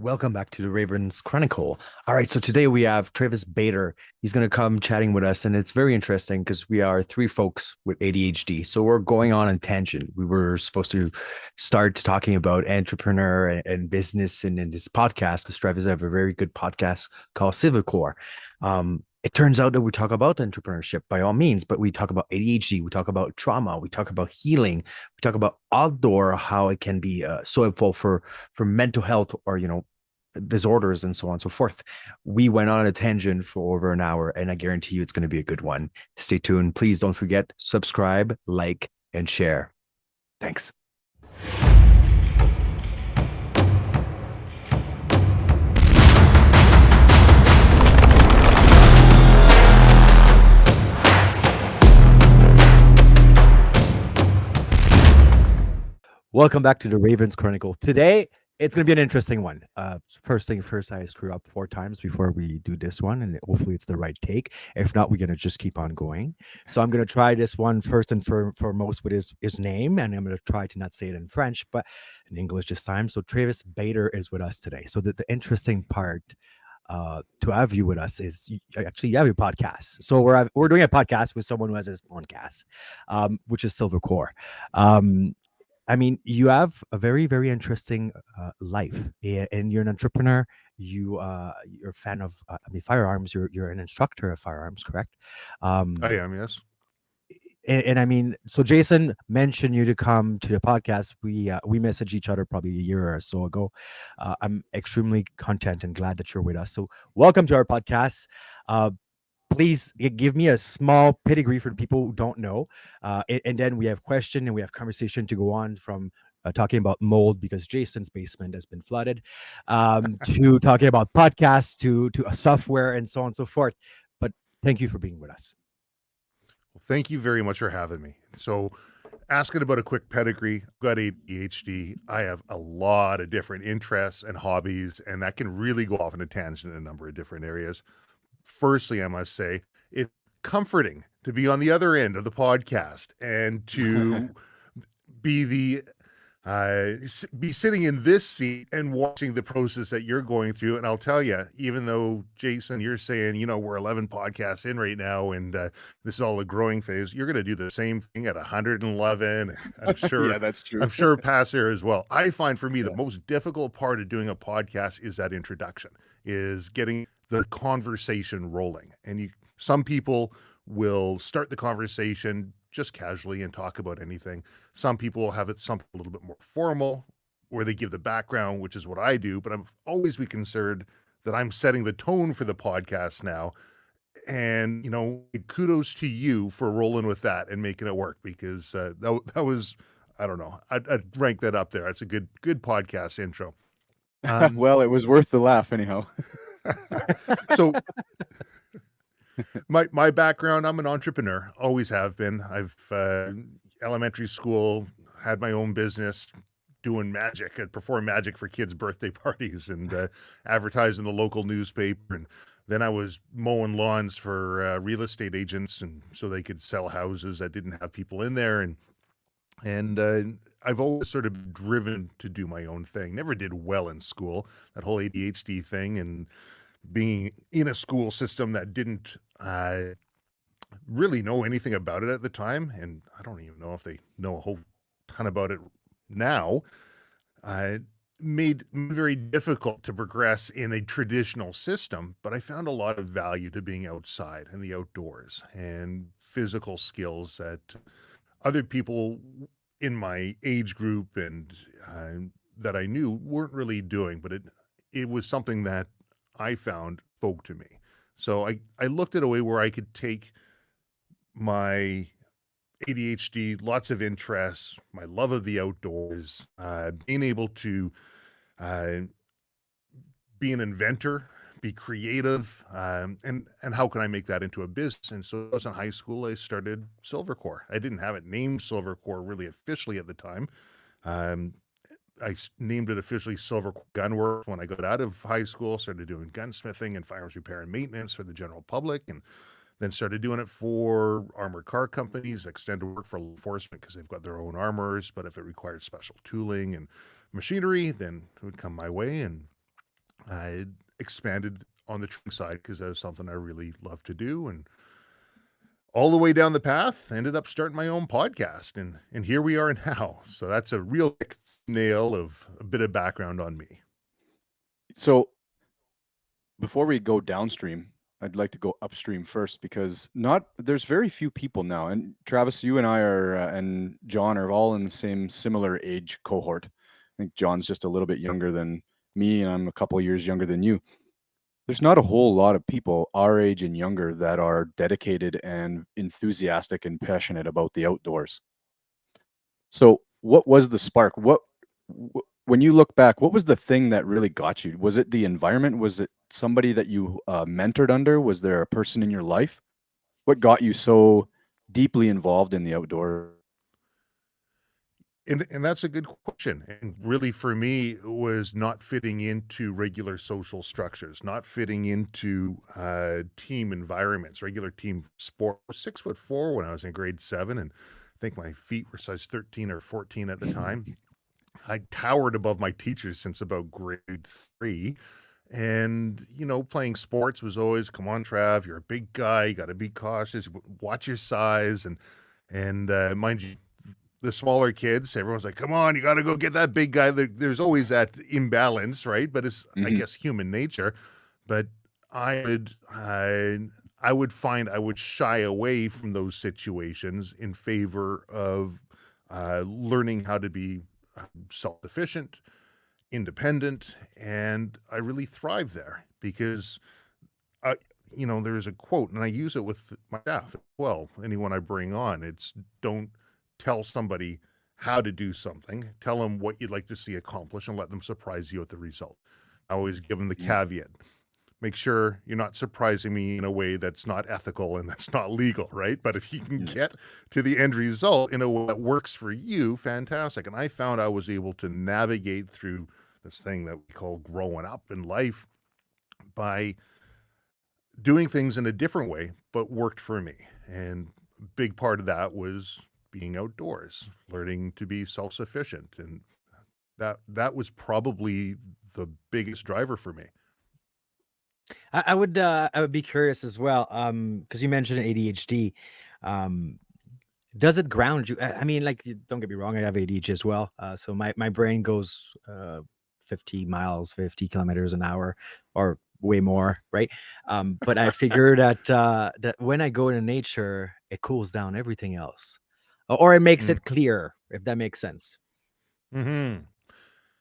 Welcome back to the Ravens Chronicle. All right, so today we have Travis Bader. He's going to come chatting with us, and it's very interesting because we are three folks with ADHD. So we're going on a tangent. We were supposed to start talking about entrepreneur and business and in this podcast because Travis have a very good podcast called Silvercore. It turns out that we talk about entrepreneurship by all means, but we talk about ADHD, we talk about trauma, we talk about healing, we talk about outdoor, how it can be so helpful for mental health or disorders and so on and so forth. We went on a tangent for over an hour, and I guarantee you it's going to be a good one. Stay tuned. Please don't forget, subscribe, like, and share. Thanks. Welcome back to the Ravens Chronicle. Today, it's going to be an interesting one. First thing first, I screw up 4 times before we do this one, and hopefully it's the right take. If not, we're going to just keep on going. So I'm going to try this one first and foremost with his name, and I'm going to try to not say it in French, but in English this time. So Travis Bader is with us today. So the interesting part to have you with us is actually you have your podcast. So we're doing a podcast with someone who has his podcast, which is Silvercore. I mean, you have a very, very interesting life, and you're an entrepreneur. You're a fan of, firearms. You're an instructor of firearms, correct? I Um, am, yes. and I mean, so Jason mentioned you to come to the podcast. We messaged each other probably a year or so ago. I'm extremely content and glad that you're with us. So welcome to our podcast. Uh, Please give me a small pedigree for the people who don't know, and then we have question and we have conversation to go on from talking about mold because Jason's basement has been flooded, to talking about podcasts, to software and so on and so forth. But thank you for being with us. Well, thank you very much for having me. So, asking about a quick pedigree, I've got ADHD. I have a lot of different interests and hobbies, and that can really go off in a tangent in a number of different areas. Firstly, I must say, it's comforting to be on the other end of the podcast and to be be sitting in this seat and watching the process that you're going through. And I'll tell you, even though Jason, you're saying, we're 11 podcasts in right now, and this is all a growing phase, you're going to do the same thing at 111. I'm Yeah, sure, that's true. I'm sure past there as well. I find for me, the Yeah. most difficult part of doing a podcast is that introduction, is getting the conversation rolling. And some people will start the conversation just casually and talk about anything. Some people have it something a little bit more formal where they give the background, which is what I do, but I'm always be concerned that I'm setting the tone for the podcast now. And, kudos to you for rolling with that and making it work because that was, I don't know, I'd rank that up there. It's a good podcast intro. Um, Well, it was worth the laugh anyhow. so my background, I'm an entrepreneur, always have been. I've elementary school had my own business doing magic. I'd perform magic for kids' birthday parties and advertise in the local newspaper. And then I was mowing lawns for real estate agents, and so they could sell houses that didn't have people in there. And I've always sort of driven to do my own thing. Never did well in school, that whole ADHD thing, and being in a school system that didn't really know anything about it at the time, and I don't even know if they know a whole ton about it now, uh, made very difficult to progress in a traditional system. But I found a lot of value to being outside and the outdoors and physical skills that other people in my age group and that I knew weren't really doing. But it was something that I found spoke to me. So I looked at a way where I could take my ADHD, lots of interests, my love of the outdoors, being able to uh, be an inventor, be creative, and how can I make that into a business? And so I was in high school, I started Silvercore. I didn't have it named Silvercore really officially at the time. Um, I named it officially Silvercore Gunworks when I got out of high school, started doing gunsmithing and firearms repair and maintenance for the general public, and then started doing it for armored car companies, extended work for law enforcement because they've got their own armors. But if it required special tooling and machinery, then it would come my way. And I expanded on the training side because that was something I really love to do. And all the way down the path, ended up starting my own podcast. And here we are now. So that's a real nail of a bit of background on me. So before we go downstream, I'd like to go upstream first because there's very few people now. And Travis, you and I are, and John are all in the same similar age cohort. I think John's just a little bit younger than me, and I'm a couple of years younger than you. There's not a whole lot of people our age and younger that are dedicated and enthusiastic and passionate about the outdoors. So, what was the spark? When you look back, what was the thing that really got you? Was it the environment? Was it somebody that you mentored under? Was there a person in your life? What got you so deeply involved in the outdoor? And that's a good question. And really, for me, it was not fitting into regular social structures, not fitting into team environments, regular team sport. I was 6'4" when I was in grade 7, and I think my feet were size 13 or 14 at the time. I towered above my teachers since about grade 3. And, playing sports was always, come on, Trav, you're a big guy. You got to be cautious. Watch your size. And mind you, the smaller kids, everyone's like, come on, you got to go get that big guy. There's always that imbalance, right? But it's, I guess, human nature. But I would find I would shy away from those situations in favor of learning how to be self-sufficient, independent, and I really thrive there because there's a quote, and I use it with my staff as well. Anyone I bring on, it's don't tell somebody how to do something. Tell them what you'd like to see accomplished and let them surprise you with the result. I always give them the caveat. Make sure you're not surprising me in a way that's not ethical and that's not legal, right? But if you can get to the end result in a way that works for you, fantastic. And I found I was able to navigate through this thing that we call growing up in life by doing things in a different way, but worked for me. And a big part of that was being outdoors, learning to be self-sufficient. And that was probably the biggest driver for me. I would be curious as well, because you mentioned ADHD. Does it ground you? I mean, like, don't get me wrong, I have ADHD as well. So my brain goes 50 miles, 50 kilometers an hour, or way more, right? But I figure that when I go into nature, it cools down everything else, or it makes it clear, if that makes sense.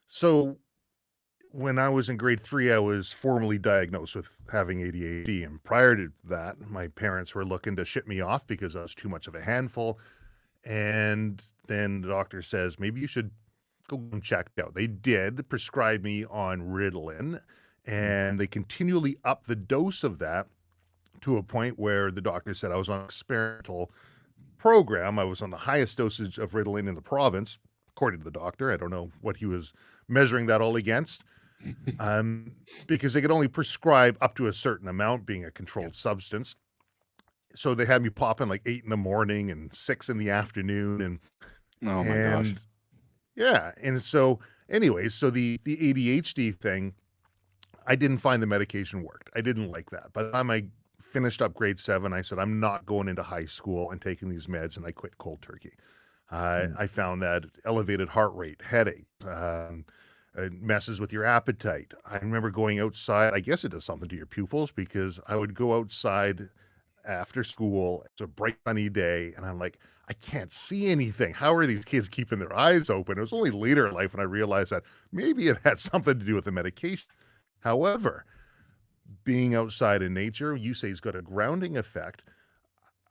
So when I was in grade 3, I was formally diagnosed with having ADHD. And prior to that, my parents were looking to ship me off because I was too much of a handful. And then the doctor says, maybe you should go and check out. They did prescribe me on Ritalin, and they continually upped the dose of that to a point where the doctor said I was on an experimental program. I was on the highest dosage of Ritalin in the province, according to the doctor. I don't know what he was measuring that all against. Because they could only prescribe up to a certain amount, being a controlled substance. So they had me popping like 8 in the morning and 6 in the afternoon. And oh my gosh. Yeah. And so anyway, so the ADHD thing, I didn't find the medication worked. I didn't like that. By the time I finished up grade 7, I said, I'm not going into high school and taking these meds, and I quit cold turkey. I found that elevated heart rate, headache, it messes with your appetite. I remember going outside. I guess it does something to your pupils because I would go outside after school. It's a bright sunny day, and I'm like, I can't see anything. How are these kids keeping their eyes open? It was only later in life when I realized that maybe it had something to do with the medication. However, being outside in nature, you say it's got a grounding effect.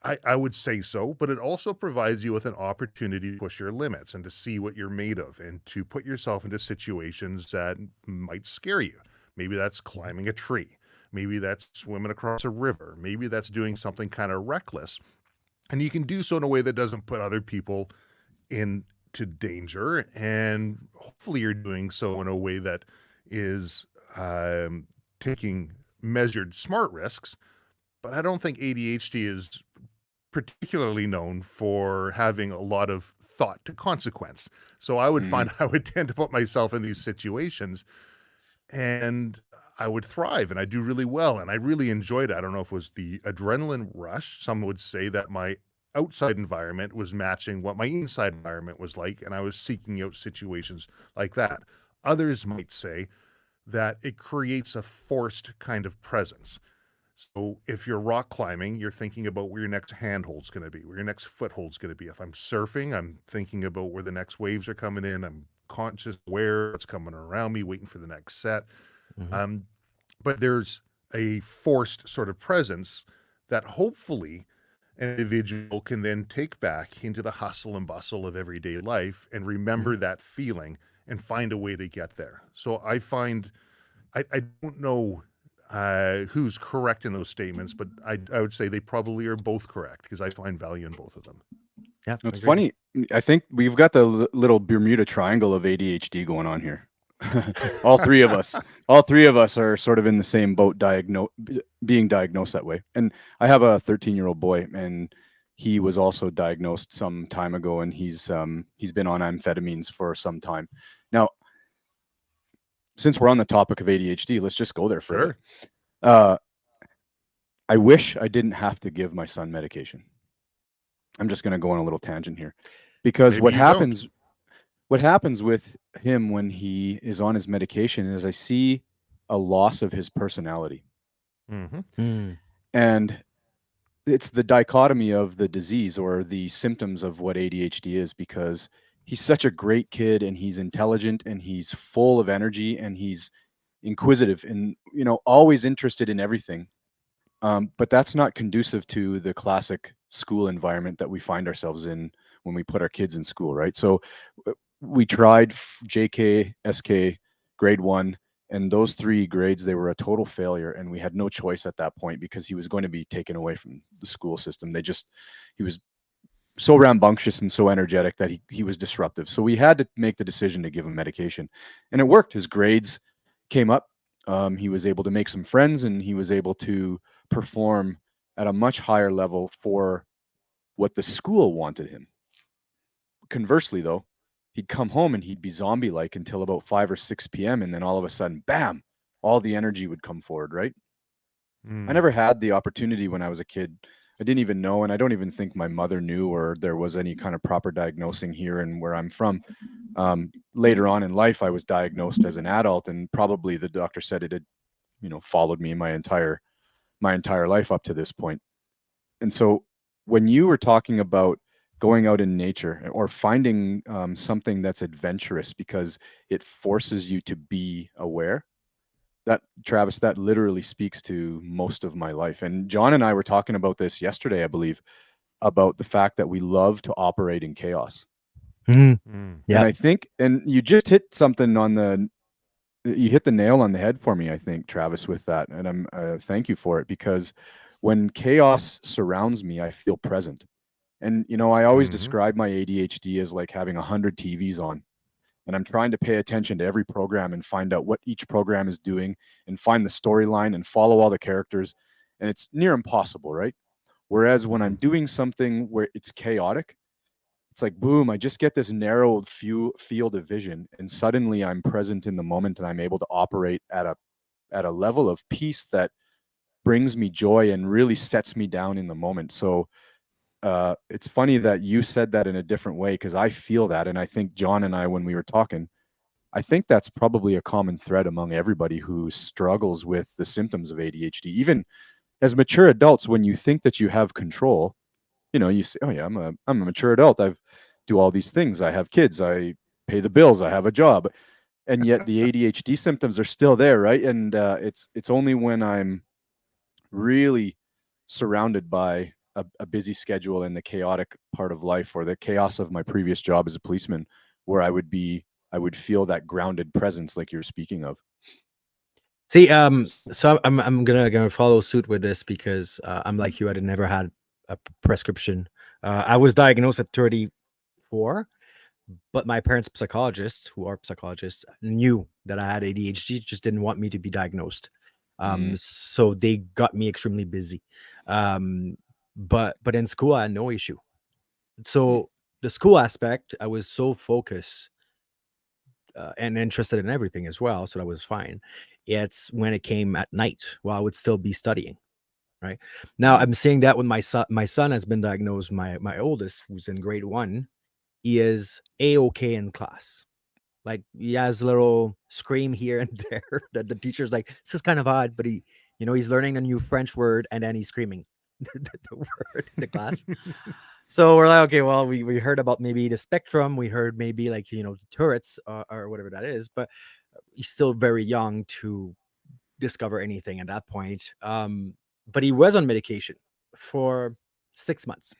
I would say so, but it also provides you with an opportunity to push your limits and to see what you're made of and to put yourself into situations that might scare you. Maybe that's climbing a tree. Maybe that's swimming across a river. Maybe that's doing something kind of reckless. And you can do so in a way that doesn't put other people into danger. And hopefully you're doing so in a way that is taking measured, smart risks. But I don't think ADHD is particularly known for having a lot of thought to consequence. So I would find I would tend to put myself in these situations, and I would thrive and I do really well. And I really enjoyed it. I don't know if it was the adrenaline rush. Some would say that my outside environment was matching what my inside environment was like. And I was seeking out situations like that. Others might say that it creates a forced kind of presence. So if you're rock climbing, you're thinking about where your next handhold's going to be, where your next foothold's going to be. If I'm surfing, I'm thinking about where the next waves are coming in. I'm conscious, aware what's coming around me, waiting for the next set. Mhm. But there's a forced sort of presence that hopefully an individual can then take back into the hustle and bustle of everyday life and remember that feeling and find a way to get there. So I find, I don't know who's correct in those statements, but I would say they probably are both correct because I find value in both of them. Yeah, It's agreed. funny. I think we've got the little Bermuda Triangle of ADHD going on here. All three of us are sort of in the same boat, being diagnosed that way. And I have a 13-year-old boy, and he was also diagnosed some time ago, and he's been on amphetamines for some time. Now, since we're on the topic of ADHD, let's just go there for a bit. Sure. I wish I didn't have to give my son medication. I'm just going to go on a little tangent here, because Maybe you don't. what happens with him when he is on his medication is I see a loss of his personality. Mm-hmm. Mm. And it's the dichotomy of the disease or the symptoms of what ADHD is, because he's such a great kid and he's intelligent and he's full of energy and he's inquisitive and, always interested in everything. But that's not conducive to the classic school environment that we find ourselves in when we put our kids in school, right? So we tried JK, SK, grade 1, and those 3 grades, they were a total failure, and we had no choice at that point because he was going to be taken away from the school system. He was so rambunctious and so energetic that he was disruptive. So we had to make the decision to give him medication, and it worked. His grades came up. He was able to make some friends, and he was able to perform at a much higher level for what the school wanted him. Conversely, though, he'd come home and he'd be zombie-like until about 5 or 6 p.m. And then all of a sudden, bam, all the energy would come forward, right? I never had the opportunity when I was a kid. I didn't even know, and I don't even think my mother knew, or there was any kind of proper diagnosing here and where I'm from. Later on in life, I was diagnosed as an adult, and probably the doctor said it had, followed me my entire life up to this point. And so when you were talking about going out in nature or finding something that's adventurous because it forces you to be aware, that, Travis, that literally speaks to most of my life. And John and I were talking about this yesterday, I believe, about the fact that we love to operate in chaos. Mhm. And Yeah. I think, and you just hit something you hit the nail on the head for me, I think, Travis, with that. And I'm thank you for it, because when chaos surrounds me, I feel present. And, I always describe my ADHD as like having 100 TVs on. And I'm trying to pay attention to every program and find out what each program is doing and find the storyline and follow all the characters. And it's near impossible, right? Whereas when I'm doing something where it's chaotic, it's like, boom, I just get this narrow field of vision. And suddenly I'm present in the moment and I'm able to operate at a level of peace that brings me joy and really sets me down in the moment. So it's funny that you said that in a different way, because I feel that. And I think John and I, when we were talking, I think that's probably a common thread among everybody who struggles with the symptoms of ADHD. Even as mature adults, when you think that you have control, you say, oh yeah, I'm a mature adult. I do all these things. I have kids. I pay the bills. I have a job. And yet the ADHD symptoms are still there, right? And it's only when I'm really surrounded by a busy schedule and the chaotic part of life, or the chaos of my previous job as a policeman, where I would feel that grounded presence like you're speaking of. See, so I'm gonna follow suit with this because I'm like you. I never had a prescription. I was diagnosed at 34, but my parents' psychologists, who are psychologists, knew that I had ADHD, just didn't want me to be diagnosed. So they got me extremely busy. But in school, I had no issue. So the school aspect, I was so focused and interested in everything as well. So that was fine. It's when it came at night while I would still be studying. Right now, I'm seeing that with my son. My son has been diagnosed. My oldest, who's in grade 1, he is a-okay in class. Like he has a little scream here and there that the teacher's like, this is kind of odd, but he's learning a new French word and then he's screaming the word in the class. So we're like, okay, well, we heard about maybe the spectrum. We heard maybe like, the turrets or whatever that is, but he's still very young to discover anything at that point. But he was on medication for 6 months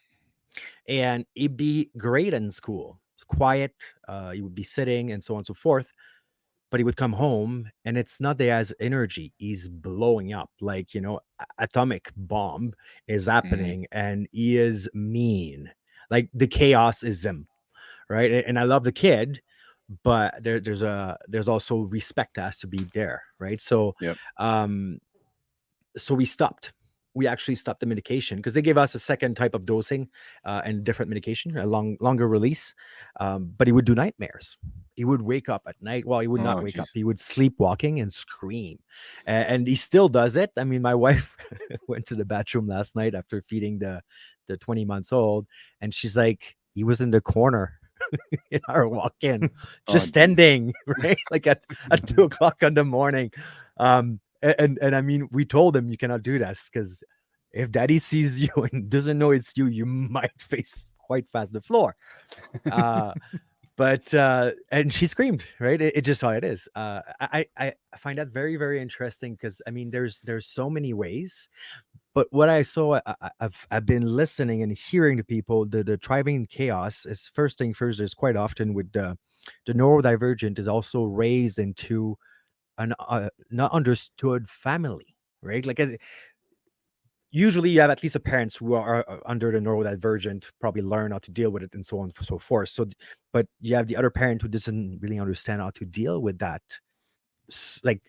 and he'd be great in school, quiet. He would be sitting and so on and so forth. But he would come home and it's not that he has energy. He's blowing up like, atomic bomb is happening and he is mean. Like the chaos is him. Right. And I love the kid, but there's also respect that has to be there. Right. So, Yep. so we actually stopped the medication because they gave us a second type of dosing and different medication, a longer release. But he would do nightmares. He would wake up at night. Well, he would not Oh, wake up. geez. He would sleepwalking and scream. And he still does it. I mean, my wife went to the bathroom last night after feeding the 20 months old. And she's like, he was in the corner in our walk-in, Oh, just geez. standing, right? Like at 2 o'clock in the morning. And I mean, we told him you cannot do this because if daddy sees you and doesn't know it's you, you might face quite fast the floor. But and she screamed, right? It's just how it is. I find that very, very interesting because I mean, there's so many ways. But what I saw, I've been listening and hearing to people. The thriving in chaos is first thing first. Is quite often with the neurodivergent is also raised into an not understood family, right? Like usually you have at least a parents who are under the neurodivergent probably learn how to deal with it and so on and so forth. So, but you have the other parent who doesn't really understand how to deal with that, like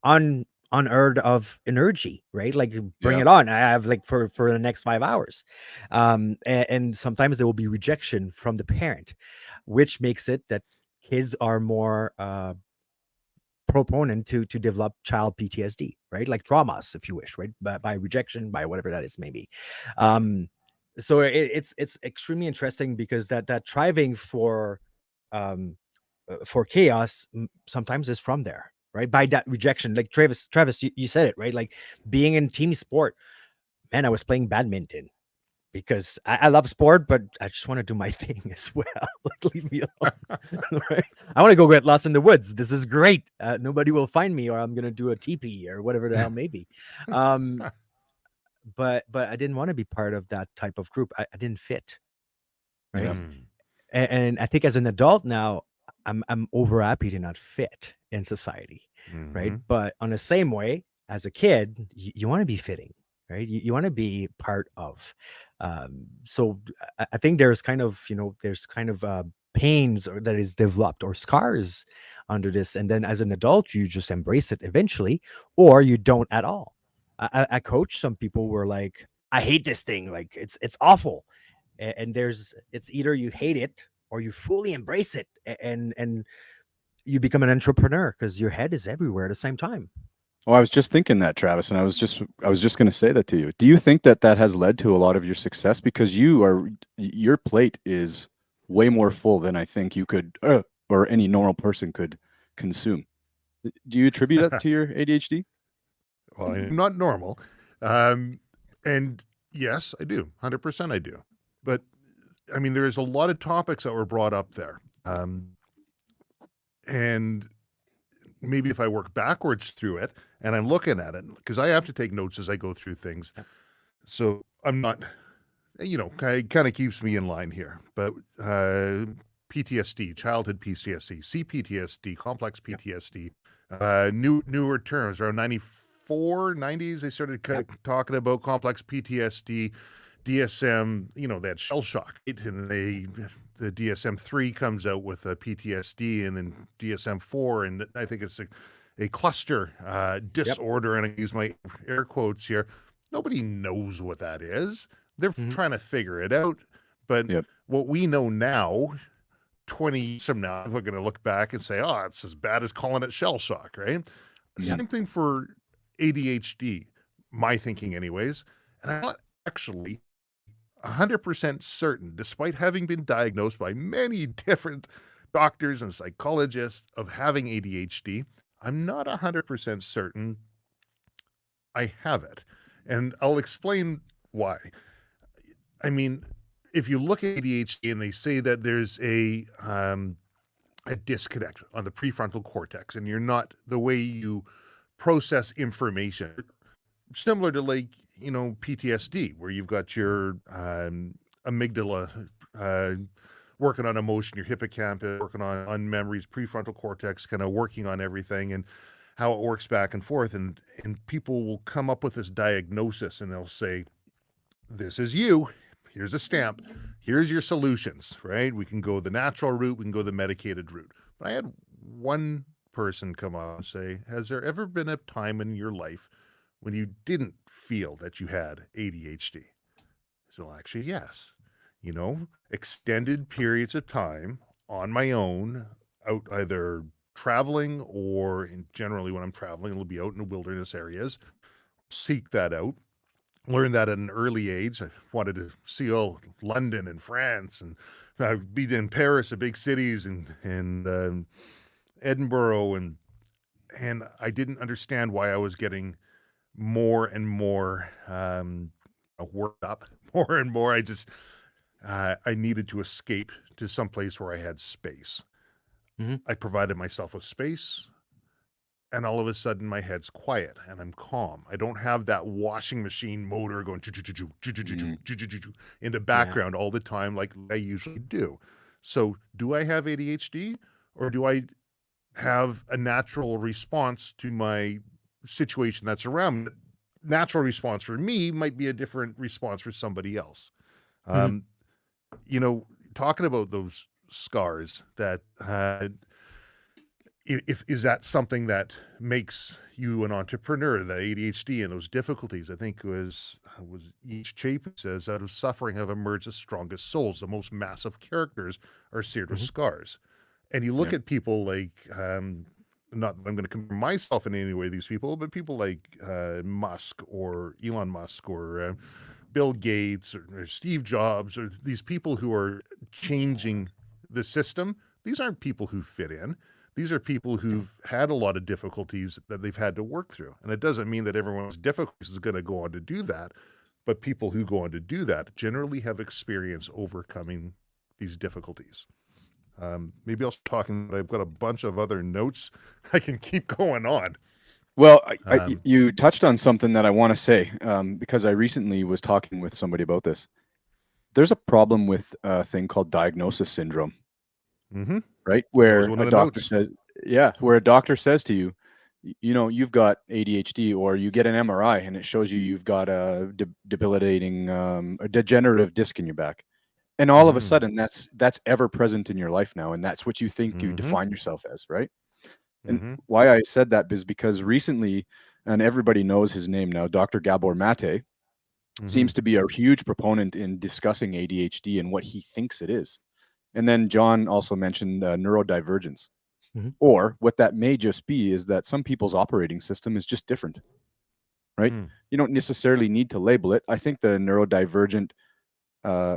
unheard of energy, right? Like bring Yeah. it on. I have like for the next 5 hours, and sometimes there will be rejection from the parent, which makes it that kids are more proponent to develop child PTSD, right? Like traumas, if you wish, right? By rejection, by whatever that is, maybe. So it's extremely interesting because that striving for chaos sometimes is from there, right? By that rejection, like Travis, you said it, right? Like being in team sport. Man, I was playing badminton because I love sport, but I just want to do my thing as well. Like, leave me alone. Right? I want to go get lost in the woods. This is great. Nobody will find me, or I'm gonna do a teepee or whatever the hell maybe. But I didn't want to be part of that type of group. I didn't fit, right? Yeah. And I think as an adult now, I'm over happy to not fit in society, right? But on the same way, as a kid, you want to be fitting, right? You want to be part of. So I think there's kind of pains that is developed or scars under this, and then as an adult, you just embrace it eventually, or you don't at all. I coach some people who are like, I hate this thing, like it's awful, and it's either you hate it or you fully embrace it and you become an entrepreneur because your head is everywhere at the same time. Well, I was just thinking that, Travis, and I was just going to say that to you. Do you think that has led to a lot of your success because your plate is way more full than I think you could or any normal person could consume? Do you attribute that to your ADHD? Well, I'm not normal. And yes, I do. 100% I do. But I mean, there's a lot of topics that were brought up there. And maybe if I work backwards through it and I'm looking at it, because I have to take notes as I go through things. So I'm not, it kind of keeps me in line here. But PTSD, childhood PTSD, CPTSD, complex PTSD, newer terms around 94, 90s, they started talking about complex PTSD, DSM, they had shell shock, right? And the DSM-3 comes out with a PTSD, and then DSM-4, and I think it's a cluster disorder, and I use my air quotes here. Nobody knows what that is. They're trying to figure it out. But what we know now, 20 years from now, we're going to look back and say, oh, it's as bad as calling it shell shock, right? Yeah. Same thing for ADHD, my thinking anyways. And I'm not actually 100% certain, despite having been diagnosed by many different doctors and psychologists of having ADHD, I'm not 100% certain I have it. And I'll explain why. I mean, if you look at ADHD and they say that there's a disconnect on the prefrontal cortex, and you're not the way you process information, similar to like, you know, PTSD, where you've got your amygdala working on emotion, your hippocampus working on memories, prefrontal cortex kind of working on everything and how it works back and forth. And people will come up with this diagnosis and they'll say, this is you. Here's a stamp. Here's your solutions, right? We can go the natural route. We can go the medicated route. But I had one person come up and say, has there ever been a time in your life when you didn't feel that you had ADHD? So actually, yes. You know, extended periods of time on my own, out either traveling or generally when I'm traveling, it'll be out in the wilderness areas. Seek that out. Learned that at an early age. I wanted to see all London and France and be in Paris, the big cities, and Edinburgh, and I didn't understand why I was getting more and more worked up, more and more. I needed to escape to some place where I had space. Mm-hmm. I provided myself with space. And all of a sudden, my head's quiet and I'm calm. I don't have that washing machine motor going into background all the time like I usually do. So, do I have ADHD, or do I have a natural response to my situation that's around me? Natural response for me might be a different response for somebody else. Mhm. You know, talking about those scars that if is that something that makes you an entrepreneur, the ADHD and those difficulties? I think it was each Chapin says, out of suffering have emerged the strongest souls. The most massive characters are seared with Mhm. scars. And you look Yep. at people like, not that I'm going to compare myself in any way to these people, but people like Musk or Elon Musk or Bill Gates or Steve Jobs, or these people who are changing the system. These aren't people who fit in. These are people who've had a lot of difficulties that they've had to work through. And it doesn't mean that everyone with difficulties is going to go on to do that. But people who go on to do that generally have experience overcoming these difficulties. Maybe I'll stop talking, but I've got a bunch of other notes. I can keep going on. Well, Um, you touched on something that I want to say because I recently was talking with somebody about this. There's a problem with a thing called diagnosis syndrome, mhm. right? That was Where one a of the doctor notes. says, where a doctor says to you, you know, you've got ADHD, or you get an MRI and it shows you've got a debilitating, a degenerative disc in your back. And all of a Mm, sudden that's ever present in your life now. And that's what you think you mhm, define yourself as, right? And mhm, why I said that is because recently, and everybody knows his name now, Dr. Gabor Mate mhm, seems to be a huge proponent in discussing ADHD and what he thinks it is. And then John also mentioned neurodivergence, Mhm. or what that may just be is that some people's operating system is just different, right? mm, You don't necessarily need to label it. I think the neurodivergent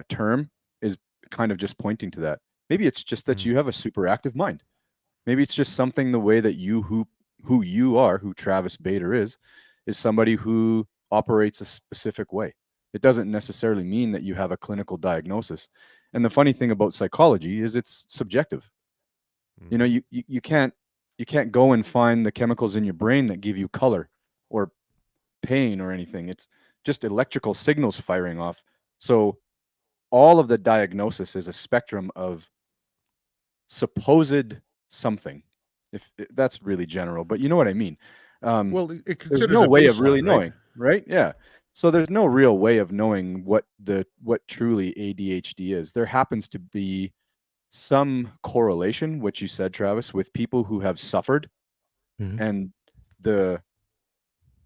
term is kind of just pointing to that. Maybe it's just that mm, you have a super active mind. Maybe it's just something the way that who you are, who Travis Bader is somebody who operates a specific way. It doesn't necessarily mean that you have a clinical diagnosis. And the funny thing about psychology is it's subjective. You know, mhm, you can't go and find the chemicals in your brain that give you color or pain or anything. It's just electrical signals firing off. So all of the diagnosis is a spectrum of supposed something. If that's really general, but you know what I mean. Um, Well, it there's considers no a way of really baseline, right? knowing, right? Yeah. So there's no real way of knowing what truly ADHD is. There happens to be some correlation, which you said, Travis, with people who have suffered Mhm. and the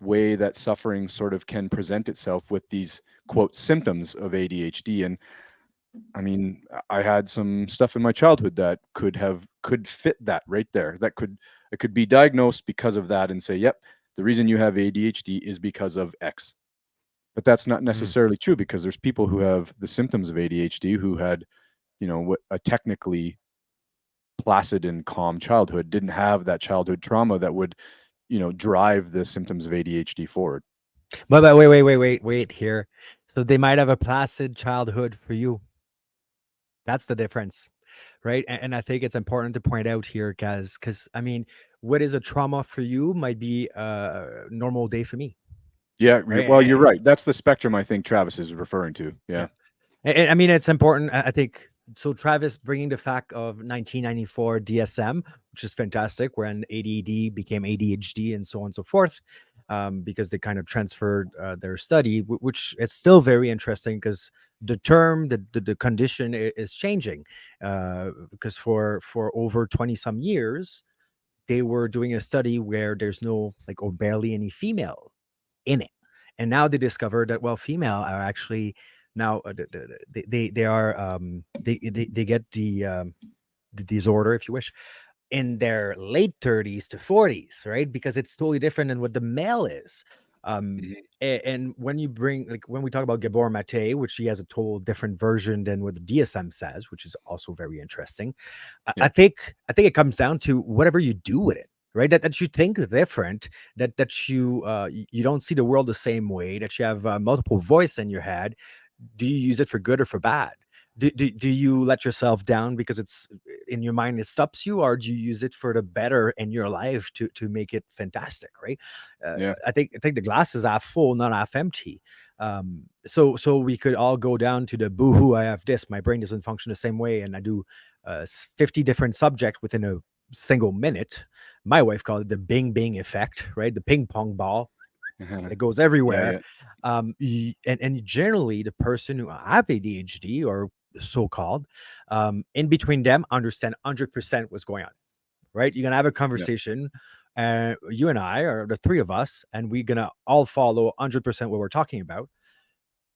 way that suffering sort of can present itself with these quote symptoms of ADHD. And I mean, I had some stuff in my childhood that could fit that right there. It could be diagnosed because of that and say, yep, the reason you have ADHD is because of X. But that's not Mm. necessarily true, because there's people who have the symptoms of ADHD who had, what a technically placid and calm childhood, didn't have that childhood trauma that would, drive the symptoms of ADHD forward. But wait here. So they might have a placid childhood for you. That's the difference, right? And I think it's important to point out here, guys, because I mean, what is a trauma for you might be a normal day for me, Yeah, right? well, you're right. That's the spectrum I think Travis is referring to. Yeah. Yeah. I mean, it's important. I think so. Travis bringing the fact of 1994 DSM, which is fantastic, when ADD became ADHD and so on and so forth, because they kind of transferred their study, which is still very interesting because the term, the condition is changing, because for over 20 some years, they were doing a study where there's no like or barely any female in it, and now they discovered that well, female are actually now they are they get the disorder, if you wish, in their late 30s to 40s, right? Because it's totally different than what the male is. Mhm. And when you bring like when we talk about Gabor Mate, which he has a total different version than what the DSM says, which is also very interesting. Yeah. I think it comes down to whatever you do with it, right? That you think different, that you don't see the world the same way, that you have multiple voice in your head. Do you use it for good or for bad? Do you let yourself down because it's in your mind it stops you, or do you use it for the better in your life to make it fantastic, right? Yeah. I think the glass is half full, not half empty. So we could all go down to the boohoo, I have this, my brain doesn't function the same way, and I do 50 different subjects within a single minute. My wife called it the bing bing effect, right? The ping pong ball that goes Yeah, everywhere. yeah. And generally, the person who have ADHD or so called, in between them, understand 100% what's going on, right? You're gonna have a Yeah. conversation, you and I, or the three of us, and we're gonna all follow 100% what we're talking about.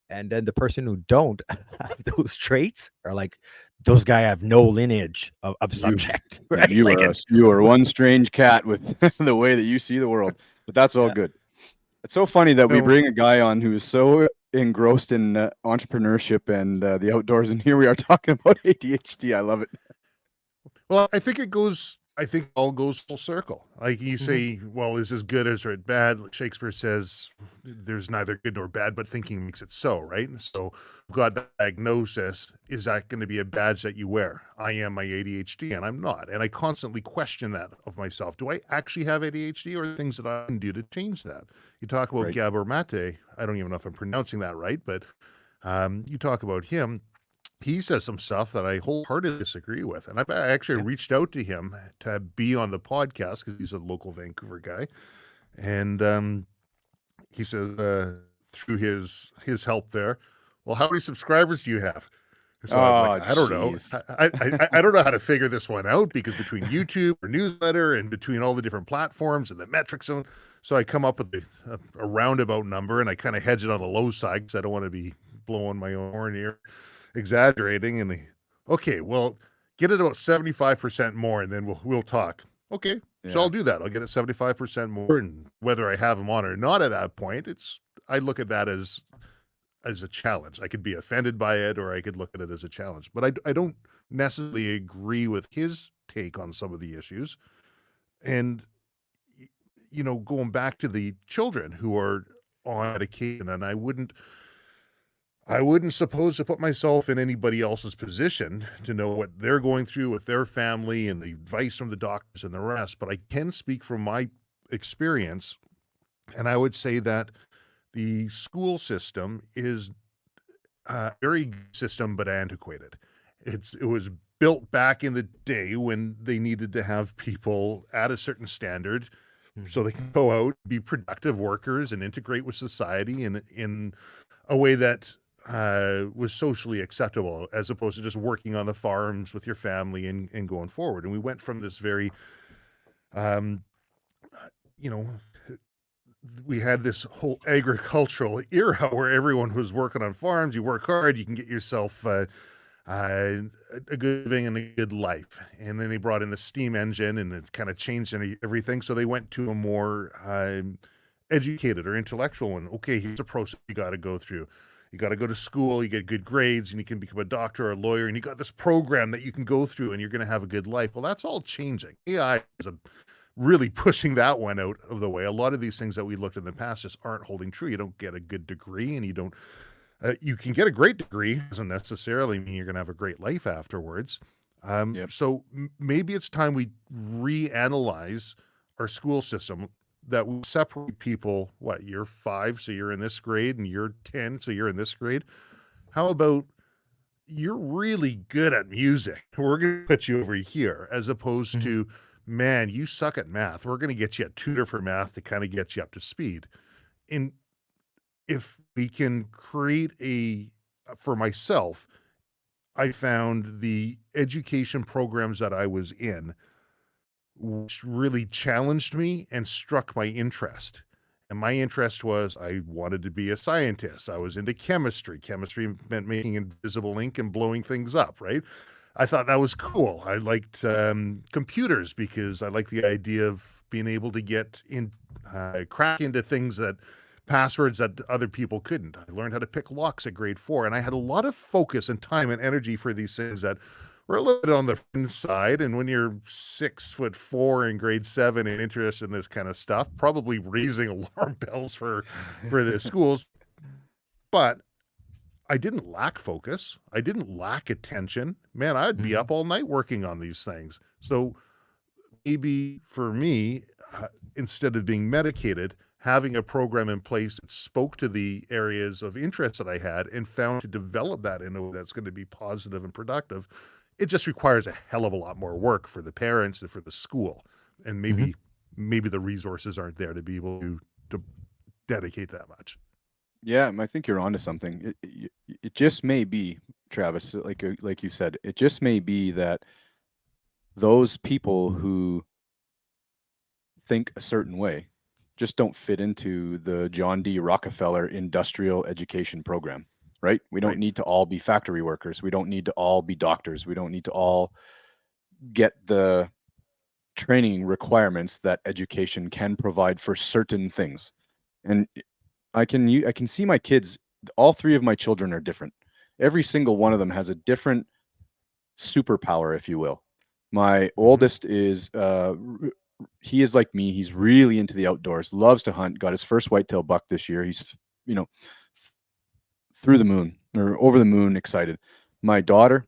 And then the person who don't have those traits are like, those guy have no lineage of You subject, yeah, right? Like it, you are one strange cat with the way that you see the world. But that's all yeah. good. It's so funny that we No, bring a guy on who is so engrossed in entrepreneurship and the outdoors, and here we are talking about ADHD. I love it. well, I think I think all goes full circle. Like you Mhm. say, well, is this good or is it bad? Like Shakespeare says, there's neither good nor bad, but thinking makes it so, right? And so, got that diagnosis. Is that going to be a badge that you wear? I am my ADHD, and I'm not. And I constantly question that of myself. Do I actually have ADHD, or things that I can do to change that? You talk about Right. Gabor Mate. I don't even know if I'm pronouncing that right, but you talk about him. He says some stuff that I wholeheartedly disagree with. And I've actually Yeah. reached out to him to be on the podcast because he's a local Vancouver guy. And he says, through his help there, well, how many subscribers do you have? So I'm like, Oh, I don't know. jeez. I don't know how to figure this one out, because between YouTube or newsletter and between all the different platforms and the metrics zone, so I come up with a roundabout number, and I kind of hedge it on the low side because I don't want to be blowing my own horn here, exaggerating. And okay, well, get it about 75% more, and then we'll talk. Okay, so Yeah. I'll do that. I'll get it 75% more, and whether I have them on or not at that point, I look at that as a challenge. I could be offended by it, or I could look at it as a challenge. But I don't necessarily agree with his take on some of the issues. And going back to the children who are on medication, and I wouldn't suppose to put myself in anybody else's position to know what they're going through with their family and the advice from the doctors and the rest, but I can speak from my experience. And I would say that the school system is very good system, but antiquated. It was built back in the day when they needed to have people at a certain standard so Mhm. they can go out, be productive workers, and integrate with society in a way that was socially acceptable, as opposed to just working on the farms with your family and going forward. And we went from this very, um, you know, we had this whole agricultural era where everyone was working on farms. You work hard, you can get yourself a good living and a good life. And then they brought in the steam engine, and it kind of changed everything. So they went to a more educated or intellectual one. Okay, here's a process you got to go through. You got to go to school, you get good grades, and you can become a doctor or a lawyer, and you got this program that you can go through, and you're going to have a good life. Well, that's all changing. AI is really pushing that one out of the way. A lot of these things that we looked at in the past just aren't holding true. You don't get a good degree, and you don't. You can get a great degree, doesn't necessarily mean you're going to have a great life afterwards. Yep. So maybe it's time we reanalyze our school system, that we separate people. What, you're 5, so you're in this grade, and you're 10, so you're in this grade. How about you're really good at music, we're going to put you over here, as opposed to, man, you suck at math, we're going to get you a tutor for math to kind of get you up to speed. And if we can create for myself, I found the education programs that I was in, which really challenged me and struck my interest. And my interest was, I wanted to be a scientist. I was into chemistry. Chemistry meant making invisible ink and blowing things up, right? I thought that was cool. I liked computers because I liked the idea of being able to get in, crack into things, that passwords that other people couldn't. I learned how to pick locks at grade 4, and I had a lot of focus and time and energy for these things that were a little bit on the fun side. And when you're 6'4" in grade 7 and interested in this kind of stuff, probably raising alarm bells for the schools. But I didn't lack focus. I didn't lack attention. Man, I'd be up all night working on these things. So maybe for me, instead of being medicated, having a program in place that spoke to the areas of interest that I had and found to develop that in a way that's going to be positive and productive. It just requires a hell of a lot more work for the parents and for the school. And maybe the resources aren't there to be able to dedicate that much. Yeah, I think you're onto something. It just may be, Travis, like you said, it just may be that those people who think a certain way just don't fit into the John D. Rockefeller industrial education program, right? We don't need to all be factory workers. We don't need to all be doctors. We don't need to all get the training requirements that education can provide for certain things. And I can see my kids, all 3 of my children are different. Every single one of them has a different superpower, if you will. My oldest is he is like me. He's really into the outdoors, loves to hunt, got his first whitetail buck this year. He's, through the moon or over the moon excited. My daughter,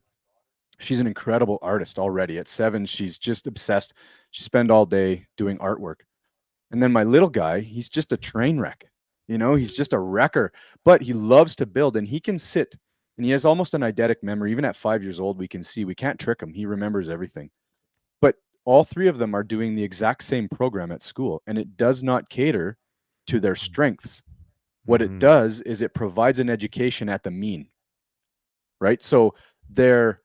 she's an incredible artist already. At 7, she's just obsessed. She spends all day doing artwork. And then my little guy, he's just a train wreck. He's just a wrecker, but he loves to build, and he can sit, and he has almost an eidetic memory. Even at 5 years old, we can't trick him. He remembers everything. But all 3 of them are doing the exact same program at school, and it does not cater to their strengths. What it does is it provides an education at the mean, right? So their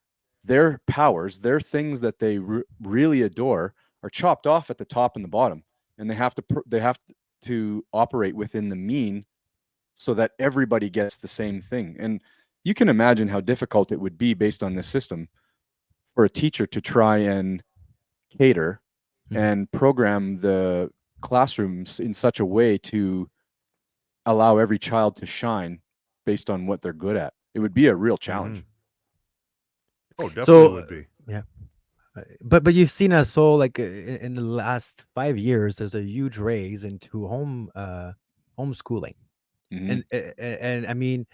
powers, their things that they really adore, are chopped off at the top and the bottom, and they have to operate within the mean so that everybody gets the same thing. And you can imagine how difficult it would be, based on this system, for a teacher to try and cater and program the classrooms in such a way to allow every child to shine based on what they're good at. It would be a real challenge. Oh, definitely would be. Yeah. But you've seen us, so like in the last 5 years, there's a huge raise into homeschooling. And I mean,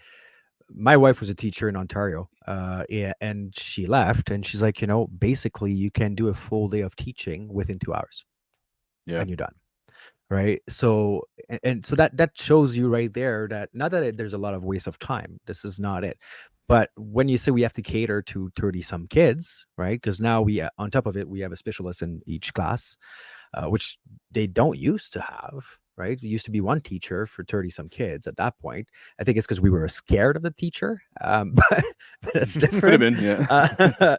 my wife was a teacher in Ontario, and she left, and she's like, basically you can do a full day of teaching within 2 hours. Yeah. And you're done. Right. So, and so that shows you right there that not that there's a lot of waste of time. This is not it. But when you say we have to cater to 30 some kids, right? Because now on top of it, we have a specialist in each class, which they don't used to have, right? It used to be one teacher for 30 some kids at that point. I think it's because we were scared of the teacher, but that's different. Could have been, yeah.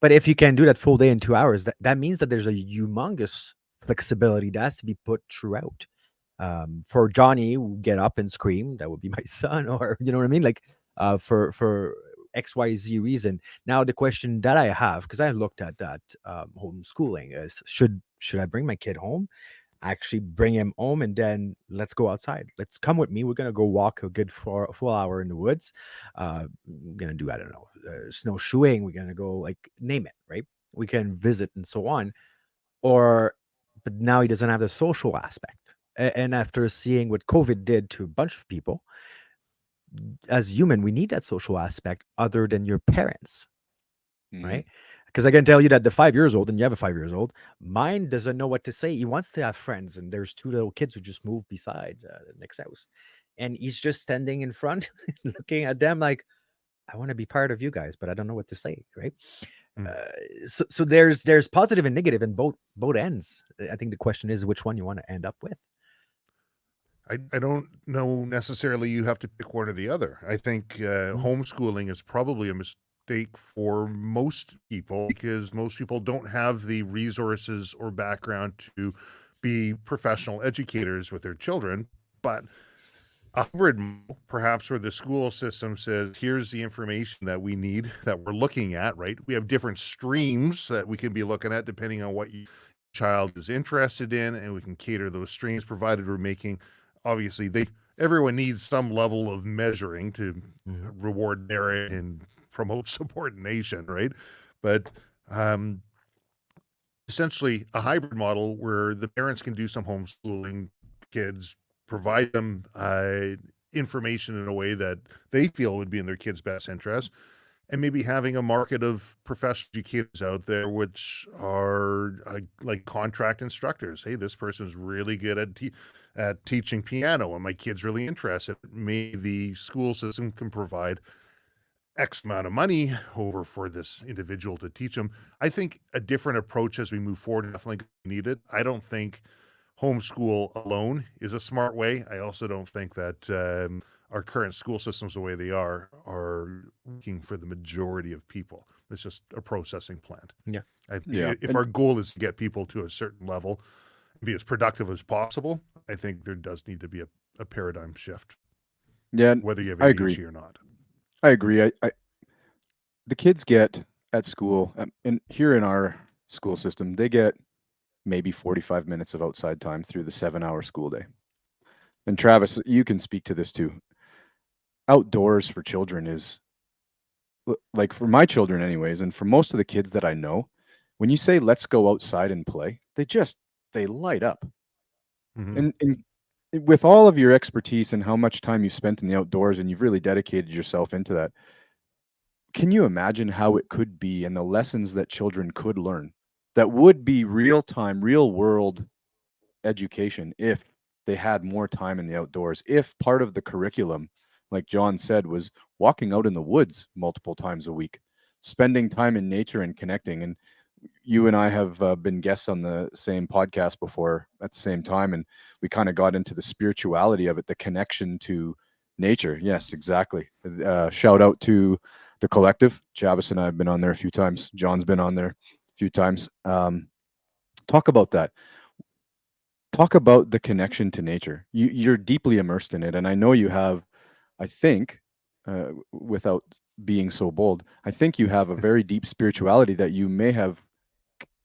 But if you can do that full day in 2 hours, that means that there's a humongous flexibility that has to be put throughout. For Johnny who get up and scream, that would be my son, or you know what I mean, like for XYZ reason. Now the question that I have, because I looked at that homeschooling, is should I bring my kid home? Actually bring him home and then let's go outside. Let's come with me. We're gonna go walk a good full hour in the woods. We're gonna do, I don't know, snowshoeing. We're gonna go, like, name it, right? We can visit and so on. Or, but now he doesn't have the social aspect. And after seeing what COVID did to a bunch of people, as human, we need that social aspect other than your parents, right? Because I can tell you that the 5 years old, and you have a 5 years old, mine doesn't know what to say. He wants to have friends, and there's two little kids who just moved beside the next house, and he's just standing in front, looking at them like, I want to be part of you guys, but I don't know what to say, right? Mm. So there's positive and negative in both ends. I think the question is which one you want to end up with. I don't know necessarily you have to pick one or the other. I think homeschooling is probably a mistake for most people because most people don't have the resources or background to be professional educators with their children. But a hybrid model, perhaps where the school system says, here's the information that we need that we're looking at, right? We have different streams that we can be looking at depending on what your child is interested in, and we can cater those streams provided we're making. Obviously, everyone needs some level of measuring to reward merit and promote subordination, right? But essentially a hybrid model where the parents can do some homeschooling kids, provide them information in a way that they feel would be in their kids' best interest, and maybe having a market of professional educators out there which are like contract instructors. Hey, this person's really good at teaching piano and my kid's really interested. Maybe the school system can provide X amount of money over for this individual to teach them. I think a different approach as we move forward definitely needed. I don't think homeschool alone is a smart way. I also don't think that our current school systems, the way they are working for the majority of people. It's just a processing plant. Yeah. If our goal is to get people to a certain level and be as productive as possible, I think there does need to be a paradigm shift. Yeah, whether you have I ADHD agree. or not. I agree. The kids get at school, and here in our school system, they get maybe 45 minutes of outside time through the 7-hour school day. And Travis, you can speak to this too. Outdoors for children is, like, for my children anyways, and for most of the kids that I know, when you say let's go outside and play, they light up. Mhm. And with all of your expertise and how much time you've spent in the outdoors and you've really dedicated yourself into that, can you imagine how it could be and the lessons that children could learn that would be real time, real world education if they had more time in the outdoors? If part of the curriculum, like Jon said, was walking out in the woods multiple times a week, spending time in nature and connecting. And you and I have been guests on the same podcast before at the same time, and we kind of got into the spirituality of it, the connection to nature. Yes, exactly. Shout out to the collective. Travis and I have been on there a few times. Jon's been on there a few times. Talk about that. Talk about the connection to nature. You're deeply immersed in it, and I know you have. I think, without being so bold, I think you have a very deep spirituality that you may have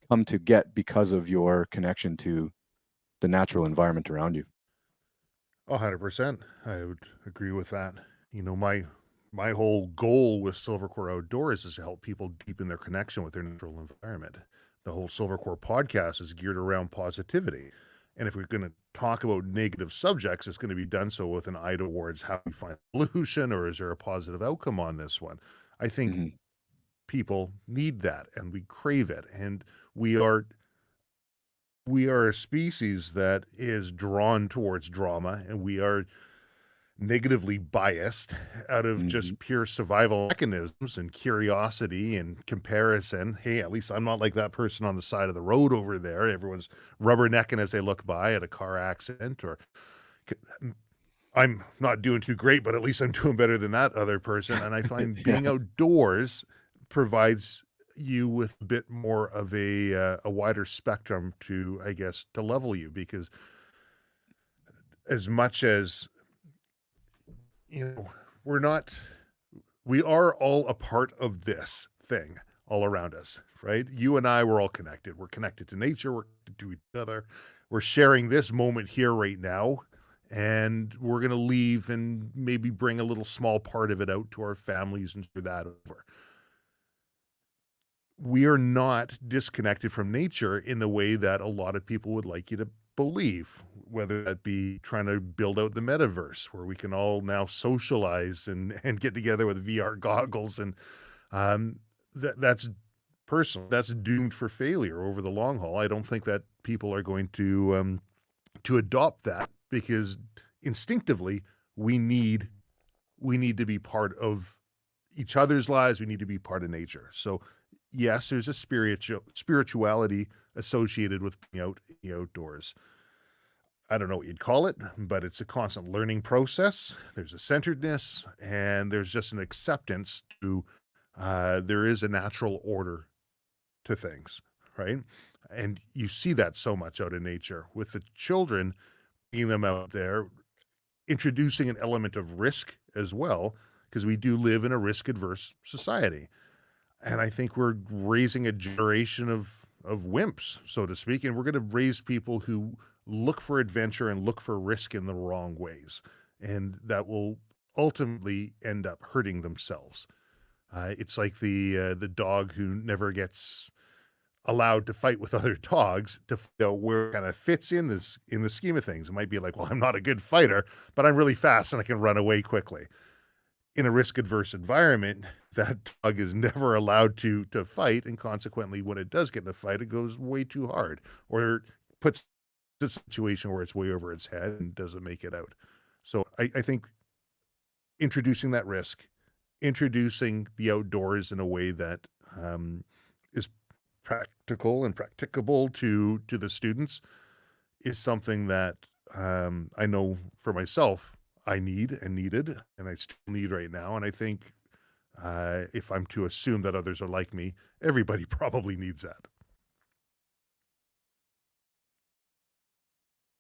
come to get because of your connection to the natural environment around you. 100%. I would agree with that. You know, my whole goal with Silvercore Outdoors is to help people deepen their connection with their natural environment. The whole Silvercore podcast is geared around positivity. And if we're going to talk about negative subjects, it's going to be done so with an eye towards how we find solution, or is there a positive outcome on this one? I think people need that and we crave it. And we are a species that is drawn towards drama, and we are negatively biased out of just pure survival mechanisms and curiosity and comparison. Hey, at least I'm not like that person on the side of the road over there. Everyone's rubbernecking as they look by at a car accident, or I'm not doing too great, but at least I'm doing better than that other person. And I find being outdoors provides you with a bit more of a wider spectrum to, I guess, to level you, because as much as, you know, we're not we are all a part of this thing all around us, right? You and I, we're all connected. We're connected to nature. We're connected to each other. We're sharing this moment here right now. And we're going to leave and maybe bring a little small part of it out to our families and share that over. We are not disconnected from nature in the way that a lot of people would like you to believe, whether that be trying to build out the metaverse where we can all now socialize and get together with VR goggles. And that's personal. That's doomed for failure over the long haul. I don't think that people are going to adopt that, because instinctively we need to be part of each other's lives. We need to be part of nature. So yes, there's a spirituality associated with being out in the outdoors. I don't know what you'd call it, but it's a constant learning process. There's a centeredness, and there's just an acceptance to there is a natural order to things, right? And you see that so much out in nature with the children, bringing them out there, introducing an element of risk as well, because we do live in a risk-adverse society. And I think we're raising a generation of wimps, so to speak, and we're going to raise people who look for adventure and look for risk in the wrong ways, and that will ultimately end up hurting themselves. It's like the dog who never gets allowed to fight with other dogs to find out where it kind of fits in the scheme of things. It might be like, well, I'm not a good fighter, but I'm really fast and I can run away quickly. In a risk-adverse environment, that dog is never allowed to fight, and consequently, when it does get in a fight, it goes way too hard, or puts the situation where it's way over its head and doesn't make it out. So I think introducing that risk, introducing the outdoors in a way that is practical and practicable to the students is something that I know for myself I need and needed, and I still need right now. And I think if I'm to assume that others are like me, everybody probably needs that.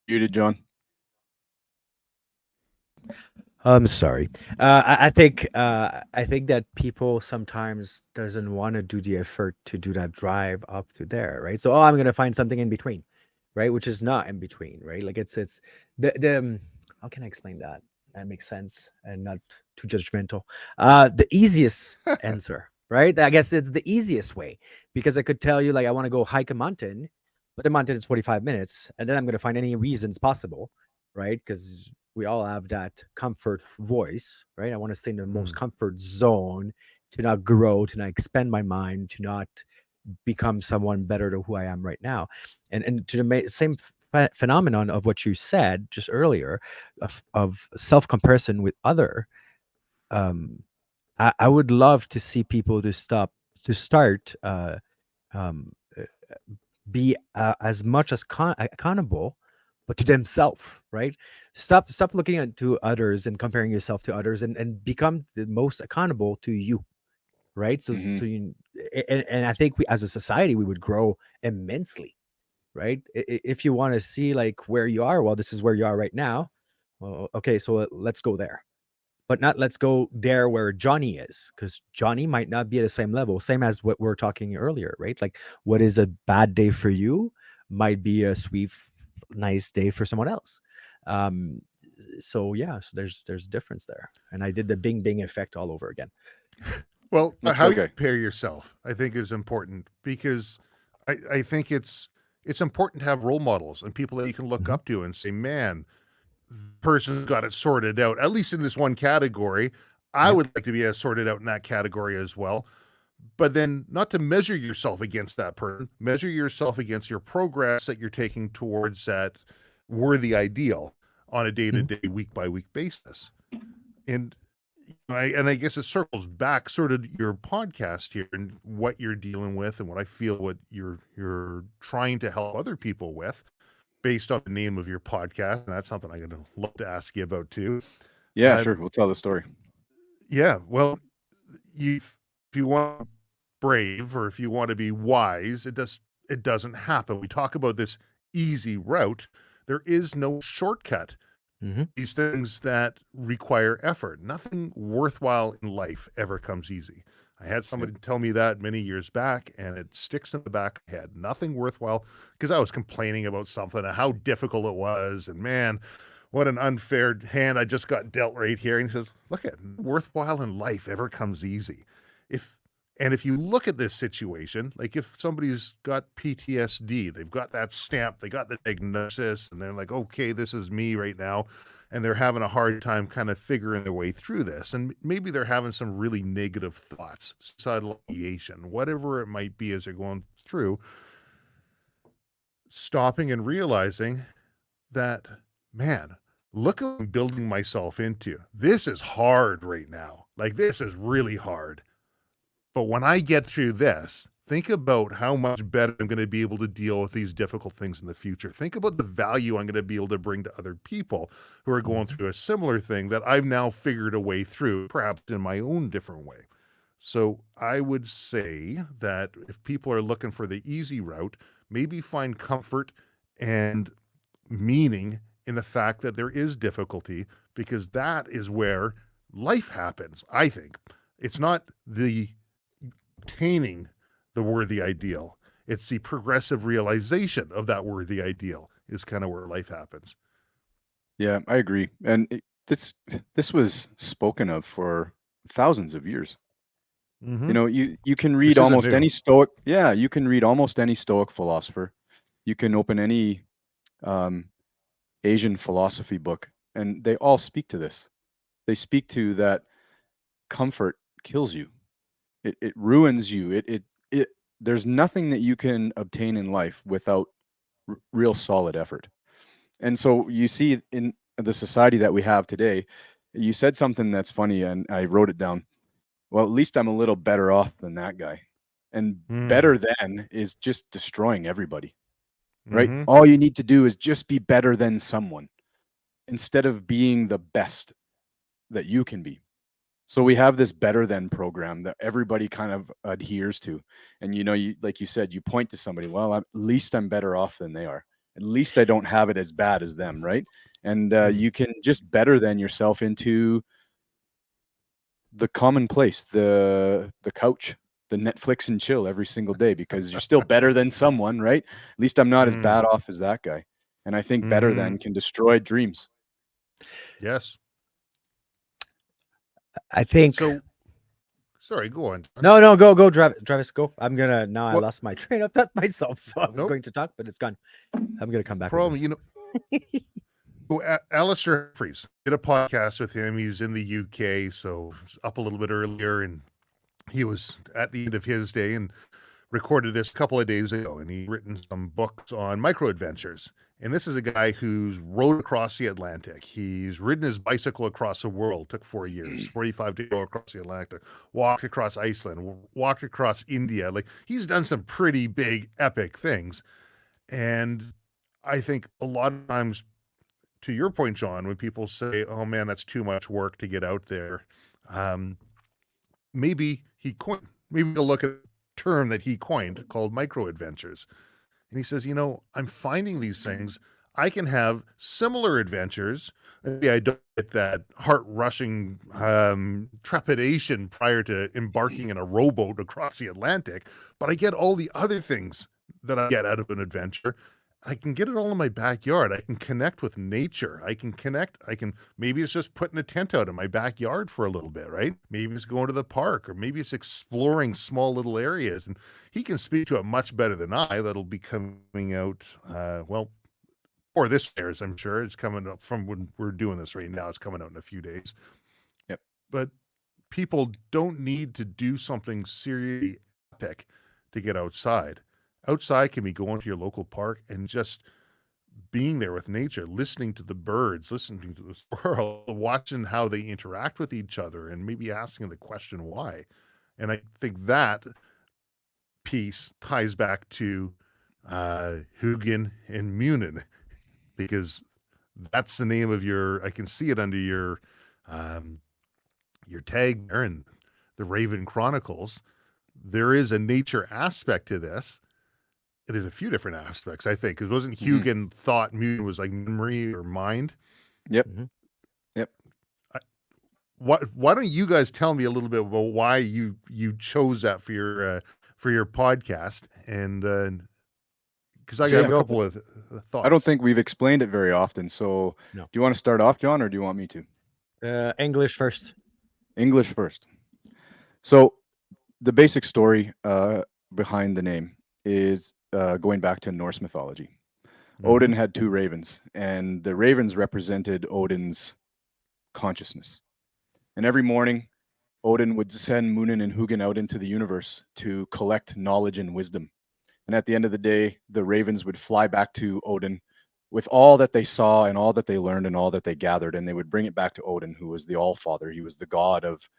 Muted, John. I'm sorry. I think that people sometimes doesn't want to do the effort to do that drive up to there, right? So, I'm gonna find something in between, right? Which is not in between, right? Like it's the how can I explain that? That makes sense and not too judgmental. The easiest answer, right? I guess it's the easiest way, because I could tell you, like, I want to go hike a mountain, but the mountain is 45 minutes, and then I'm gonna find any reasons possible, right? Because we all have that comfort voice, right? I want to stay in the most comfort zone, to not grow, to not expand my mind, to not become someone better than who I am right now. And to the same phenomenon of what you said just earlier, of self-comparison with other, um, I would love to see people to start um, uh, be as much as accountable, but to themselves, right? Stop looking at to others and comparing yourself to others, and become the most accountable to you, right? So Mhm. so you and I think we, as a society, we would grow immensely, right? If you want to see like where you are, well, this is where you are right now. Well, okay, so let's go there, but not let's go there where Johnny is, because Johnny might not be at the same level, same as what we're talking earlier, right? Like what is a bad day for you might be a sweet, nice day for someone else. Um, so yeah, so there's difference there, and I did the Bing Bing effect all over again. Well, That's how you okay. compare yourself, I think, is important, because I think it's important to have role models and people that you can look Mhm. up to and say, man, person got it sorted out, at least in this one category. I Yeah. would like to be as sorted out in that category as well. But then not to measure yourself against that person, measure yourself against your progress that you're taking towards that worthy ideal on a Mhm. day-to-day, week-by-week basis. And I guess it circles back sort of your podcast here and what you're dealing with, and what I feel what you're trying to help other people with, based on the name of your podcast. And that's something I'm going to love to ask you about too. Yeah, Uh, sure. We'll tell the story. yeah, well, if you want to be brave, or if you want to be wise, it doesn't happen. We talk about this easy route. There is no shortcut These things that require effort. Nothing worthwhile in life ever comes easy. I had somebody tell me that many years back, and it sticks in the back of my head. Nothing worthwhile, because I was complaining about something and how difficult it was. And man, what an unfair hand I just got dealt right here. And he says, look at worthwhile in life ever comes easy. If you look at this situation, like if somebody's got PTSD, they've got that stamp, they got the diagnosis, and they're like, okay, this is me right now. And they're having a hard time kind of figuring their way through this. And maybe they're having some really negative thoughts, suicidal ideation, whatever it might be as they're going through, stopping and realizing that, man, look what I'm building myself into. This is hard right now. Like, this is really hard. But when I get through this, think about how much better I'm going to be able to deal with these difficult things in the future. Think about the value I'm going to be able to bring to other people who are going through a similar thing that I've now figured a way through, perhaps in my own different way. So I would say that if people are looking for the easy route, maybe find comfort and meaning in the fact that there is difficulty, because that is where life happens, I think. It's not the obtaining the worthy ideal. It's the progressive realization of that worthy ideal is kind of where life happens. Yeah, I agree. And this was spoken of for thousands of years. You know, you can read almost any Stoic. Yeah, you can read almost any Stoic philosopher. You can open any Asian philosophy book, and they all speak to this. They speak to that comfort kills you. It ruins you. It there's nothing that you can obtain in life without real solid effort. And so you see in the society that we have today, you said something that's funny, and I wrote it down. Well, at least I'm a little better off than that guy. And better than is just destroying everybody, right? All you need to do is just be better than someone instead of being the best that you can be. So we have this better than program that everybody kind of adheres to. And, you know, you, like you said, you point to somebody, well, at least I'm better off than they are. At least I don't have it as bad as them, right? And you can just better than yourself into the commonplace, the couch, the Netflix and chill every single day, because you're still better than someone, right? At least I'm not as bad off as that guy. And I think better than can destroy dreams. Yes. I think. So, sorry, go on. No, go, Travis, go. I'm gonna now. I lost my train of thought myself, so I was going to talk, but it's gone. I'm gonna come back. Problem, you know. Alistair Humphreys did a podcast with him. He's in the UK, so it's up a little bit earlier, and he was at the end of his day and recorded this a couple of days ago, and he'd written some books on micro adventures. And this is a guy who's rode across the Atlantic. He's ridden his bicycle across the world. Took 4 years, 45 to go across the Atlantic. Walked across Iceland. Walked across India. Like, he's done some pretty big, epic things. And I think a lot of times, to your point, Jon, when people say, "Oh man, that's too much work to get out there," maybe they'll look at a term that he coined called micro adventures. And he says, you know, I'm finding these things. I can have similar adventures. Maybe I don't get that heart-rushing trepidation prior to embarking in a rowboat across the Atlantic, but I get all the other things that I get out of an adventure. I can get it all in my backyard. I can connect with nature. Maybe it's just putting a tent out in my backyard for a little bit, right? Maybe it's going to the park, or maybe it's exploring small little areas. And he can speak to it much better than I. That'll be coming out, or this airs, I'm sure. It's coming up from when we're doing this right now. It's coming out in a few days. Yep. But people don't need to do something seriously epic to get outside. Outside can be going to your local park and just being there with nature, listening to the birds, listening to the squirrel, watching how they interact with each other, and maybe asking the question why. And I think that piece ties back to Huginn and Muninn, because that's the name of I can see it under your tag there in the Raven Chronicles. There is a nature aspect to this. There's a few different aspects, I think, because wasn't Huginn thought Muninn was like memory or mind? Yep. Mhm. Yep. Why don't you guys tell me a little bit about why you chose that for your podcast, and because I Jay, have a go. couple of I don't thoughts. think we've explained it very often. So No. do you want to start off, John, or do you want me to? English first. English first. So the basic story behind the name is going back to Norse mythology. Odin Mhm. had two ravens, and the ravens represented Odin's consciousness. And every morning, Odin would send Muninn and Huginn out into the universe to collect knowledge and wisdom. And at the end of the day, the ravens would fly back to Odin with all that they saw and all that they learned and all that they gathered, and they would bring it back to Odin, who was the All Father. He was the god of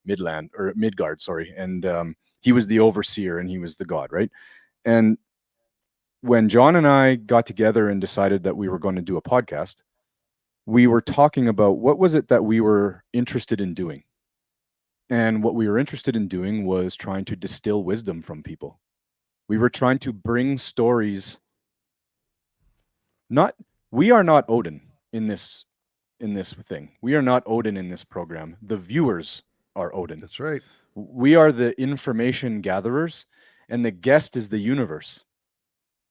Midgard, sorry, and he was the overseer and he was the god, right? And when John and I got together and decided that we were going to do a podcast, we were talking about what was it that we were interested in doing. And what we were interested in doing was trying to distill wisdom from people. We were trying to bring stories. Not we are not Odin in this thing. We are not Odin in this program. The viewers are Odin. That's right. We are the information gatherers, and the guest is the universe.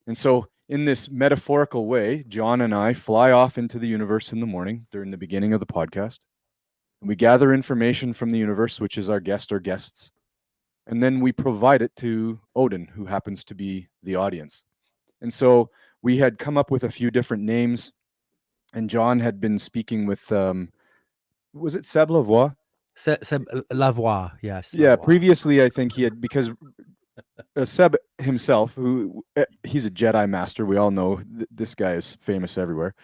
And so, in this metaphorical way, John and I fly off into the universe in the morning during the beginning of the podcast. We gather information from the universe, which is our guest or guests, and then we provide it to Odin, who happens to be the audience. And so, we had come up with a few different names, and John had been speaking with, was it Seb Lavoie? Lavoie, yes. Yeah, Lavoie. previously I think he had, because Seb himself, who he's a Jedi master, we all know this guy is famous everywhere.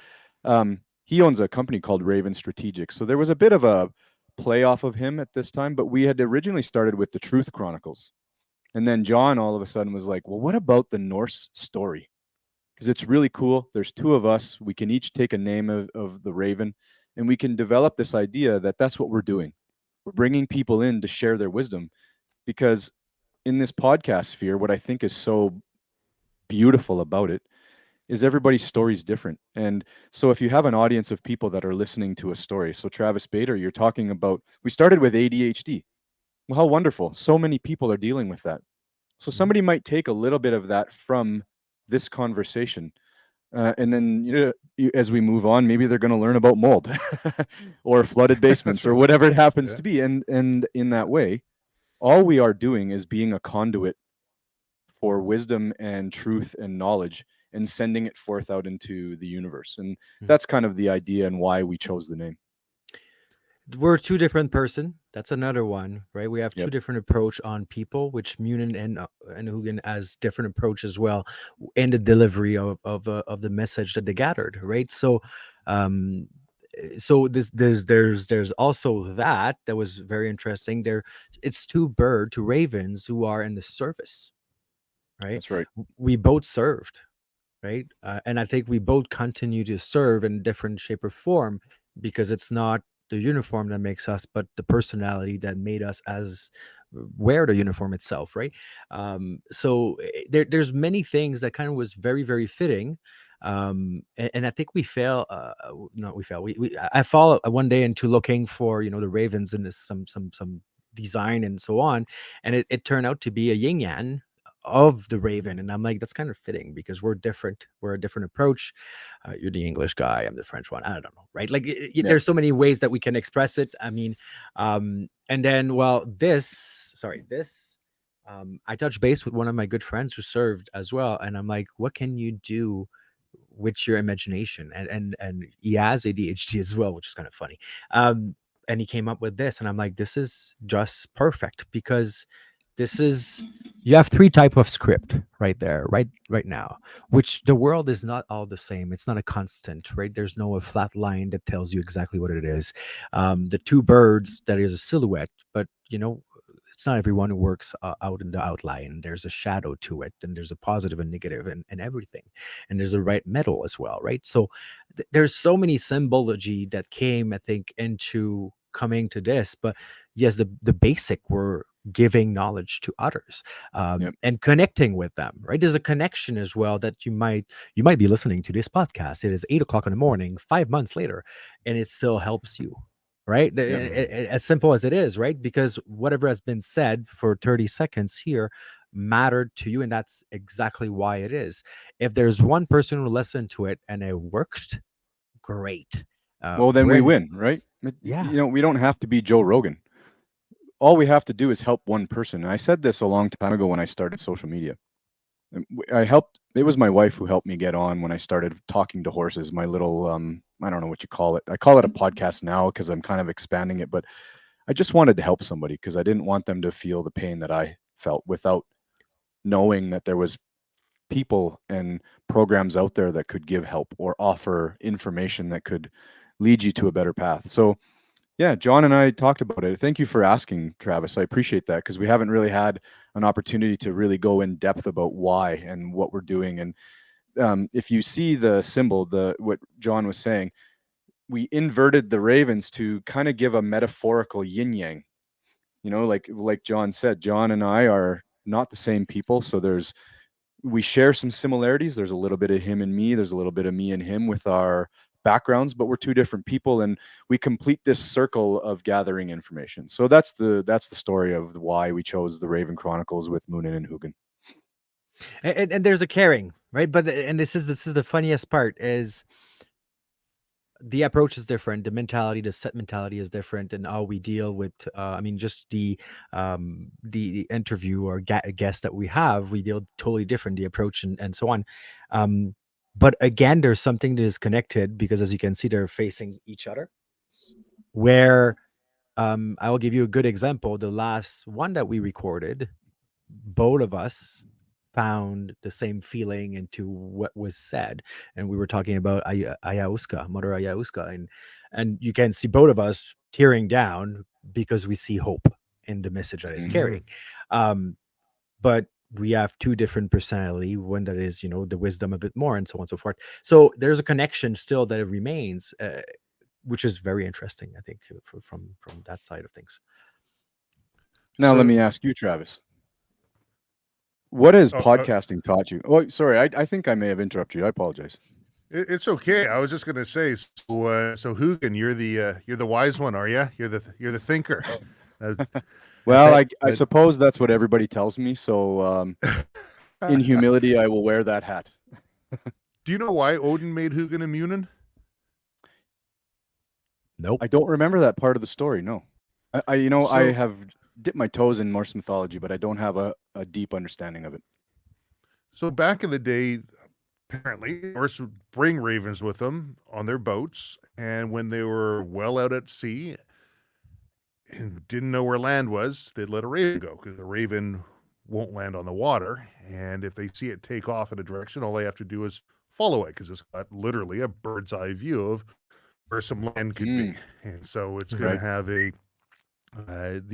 He owns a company called Raven Strategic, so there was a bit of a play off of him at this time. But we had originally started with the Truth Chronicles, and then John all of a sudden was like, "Well, what about the Norse story? Because it's really cool. There's two of us. We can each take a name of the Raven, and we can develop this idea that that's what we're doing. We're bringing people in to share their wisdom, because in this podcast sphere, what I think is so beautiful about it is everybody's story is different. And so if you have an audience of people that are listening to a story, so Travis Bader, you're talking about, we started with ADHD. Well, how wonderful. So many people are dealing with that. So somebody might take a little bit of that from this conversation. And then as we move on, maybe they're going to learn about mold or flooded basements or whatever it happens to be. And in that way, all we are doing is being a conduit for wisdom and truth and knowledge and sending it forth out into the universe. And that's kind of the idea and why we chose the name. We're two different person. That's another one, right? We have two Yep. different approach on people, which Muninn and Huginn has different approach as well in the delivery of the message that they gathered, right? So, there's also that was very interesting. It's two ravens who are in the service, right? That's right. We both served, right? And I think we both continue to serve in different shape or form, because it's not the uniform that makes us, but the personality that made us as wear the uniform itself, right? So there's many things that kind of was very, very fitting. And I think we fail. Not we fail. I fall one day into looking for the ravens and some design and so on, and it turned out to be a yin yang of the raven, and I'm like, that's kind of fitting because we're different. We're a different approach. You're the English guy, I'm the French one. I don't know, right? Like there's so many ways that we can express it. I mean, and then I touched base with one of my good friends who served as well, and I'm like, what can you do with your imagination? And he has ADHD as well, which is kind of funny. And he came up with this, and I'm like, this is just perfect, because you have three type of script right there, right now, which the world is not all the same. It's not a constant, right? There's no a flat line that tells you exactly what it is. The two birds, that is a silhouette, but it's not everyone who works out in the outline. There's a shadow to it, and there's a positive and negative and everything. And there's a right middle as well, right? So there's so many symbology that came, I think, into coming to this. But yes, the basic were giving knowledge to others, Yep. and connecting with them, right? There's a connection as well that you might be listening to this podcast. It is 8 o'clock in the morning, 5 months later, and it still helps you, right? Yep. As simple as it is, right? Because whatever has been said for 30 seconds here mattered to you, and that's exactly why it is. If there's one person who listened to it and it worked, great. Well, then we win, right? Yeah. We don't have to be Joe Rogan. All we have to do is help one person. And I said this a long time ago when I started social media. It was my wife who helped me get on when I started talking to horses, my little, I don't know what you call it. I call it a podcast now because I'm kind of expanding it, but I just wanted to help somebody because I didn't want them to feel the pain that I felt without knowing that there was people and programs out there that could give help or offer information that could lead you to a better path. So yeah, John and I talked about it. Thank you for asking, Travis. I appreciate that because we haven't really had an opportunity to really go in depth about why and what we're doing. And if you see the symbol, what John was saying, we inverted the ravens to kind of give a metaphorical yin yang. Like John said, John and I are not the same people. So we share some similarities. There's a little bit of him and me. There's a little bit of me and him with our backgrounds, but we're two different people, and we complete this circle of gathering information. So that's the story of why we chose the Raven Chronicles with Muninn and Huginn. And there's a caring, right? But and this is the funniest part is the approach is different, the mentality, the set mentality is different, and how we deal with I mean, just the interview or guest that we have, we deal totally different, the approach and so on. But again, there's something that is connected because as you can see, they're facing each other, where I will give you a good example. The last one that we recorded, both of us found the same feeling into what was said, and we were talking about ayahuasca, mother ayahuasca, and you can see both of us tearing down because we see hope in the message that is carrying. But we have two different personality, one that is the wisdom a bit more and so on and so forth. So there's a connection still that it remains, which is very interesting, I think, from that side of things. Now let me ask you, Travis, what has podcasting taught you? Oh, sorry, I think I may have interrupted you. I apologize. It's okay. I was just going to say, so Huginn, you're the wise one, are you? You're the thinker. Well, I suppose that's what everybody tells me. So, in humility, I will wear that hat. Do you know why Odin made Huginn and Muninn? Nope. I don't remember that part of the story. No, I have dipped my toes in Norse mythology, but I don't have a deep understanding of it. So back in the day, apparently, Norse would bring ravens with them on their boats, and when they were well out at sea and didn't know where land was, they'd let a raven go because the raven won't land on the water, and if they see it take off in a direction, all they have to do is follow it because it's got literally a bird's eye view of where some land could be, and so it's going to have the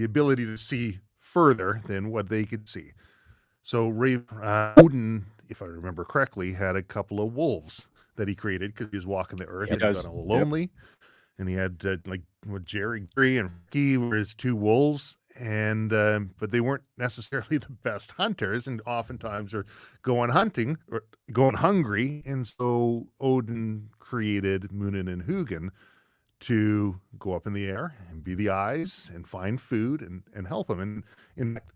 ability to see further than what they could see. So Odin, if I remember correctly, had a couple of wolves that he created because he was walking the earth and he got all lonely. Yep. And he had Jerry and Ricky were his two wolves, and but they weren't necessarily the best hunters, and oftentimes are going hunting or going hungry. And so Odin created Muninn and Huginn to go up in the air and be the eyes and find food and help them. And in fact,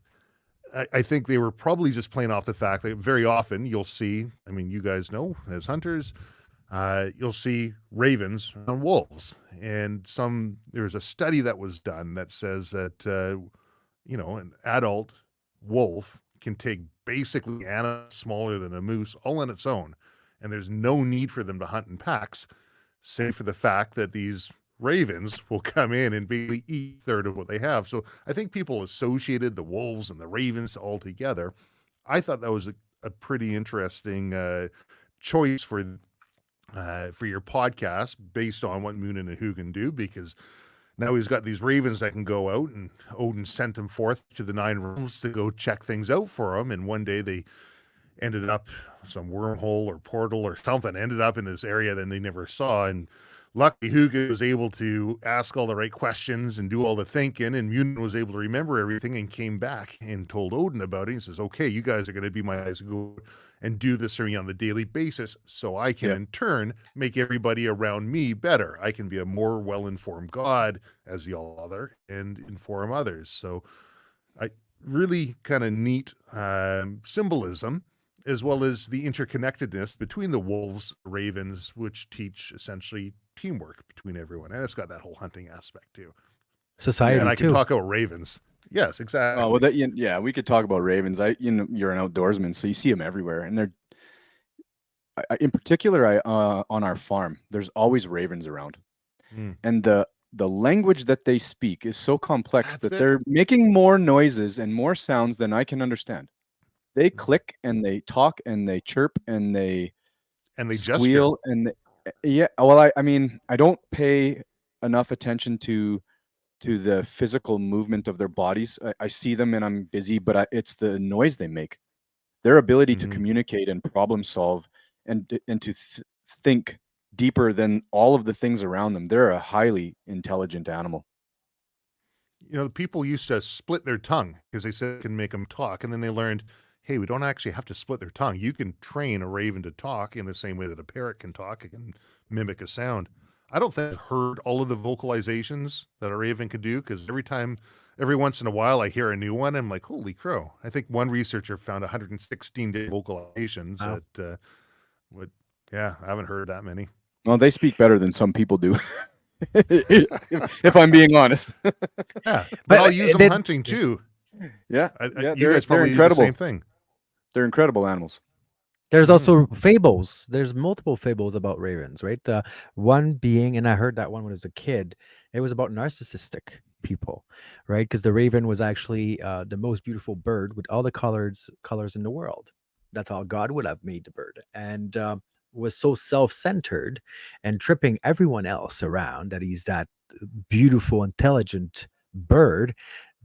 I think they were probably just playing off the fact that very often you'll see, I mean, you guys know as hunters, you'll see ravens on wolves. And there's a study that was done that says that, an adult wolf can take basically animals smaller than a moose all on its own. And there's no need for them to hunt in packs, save for the fact that these ravens will come in and basically eat a third of what they have. So I think people associated the wolves and the ravens all together. I thought that was a pretty interesting choice for your podcast based on what Muninn and Huginn do, because now he's got these ravens that can go out, and Odin sent them forth to the 9 realms to go check things out for him. And one day they ended up some wormhole or portal or something, ended up in this area that they never saw, and luckily Huginn was able to ask all the right questions and do all the thinking, and Muninn was able to remember everything and came back and told Odin about it. He says, okay, you guys are going to be my eyes, go and do this for me on the daily basis so I can in turn make everybody around me better. I can be a more well-informed God as the All-Father and inform others. So I really kind of neat symbolism, as well as the interconnectedness between the wolves, ravens, which teach essentially teamwork between everyone. And it's got that whole hunting aspect too. Society And I can too. talk about ravens. Yes, exactly. Oh, well, that, yeah, we could talk about ravens. You're an outdoorsman, so you see them everywhere, and they're, in particular, on our farm, there's always ravens around, and the language that they speak is so complex that they're making more noises and more sounds than I can understand. They click and they talk and they chirp and they squeal gesture. and yeah. Well, I mean, I don't pay enough attention to the physical movement of their bodies. I see them and I'm busy, but it's the noise they make. Their ability to communicate and problem solve and to think deeper than all of the things around them. They're a highly intelligent animal. You know, people used to split their tongue because they said it can make them talk. And then they learned, hey, we don't actually have to split their tongue. You can train a raven to talk in the same way that a parrot can talk. It can mimic a sound. I don't think I've heard all of the vocalizations that a raven could do, because every once in a while I hear a new one. I'm like, holy crow. I think one researcher found 116 vocalizations. Wow. I haven't heard that many. Well, they speak better than some people do. if I'm being honest. Yeah, but I'll use them hunting too. Yeah, you guys probably do the same thing. They're incredible animals. There's also fables. There's multiple fables about ravens, right? One being, and I heard that one when I was a kid, it was about narcissistic people, right? Because the raven was actually the most beautiful bird with all the colors in the world. That's how God would have made the bird. And was so self-centered and tripping everyone else around that he's that beautiful, intelligent bird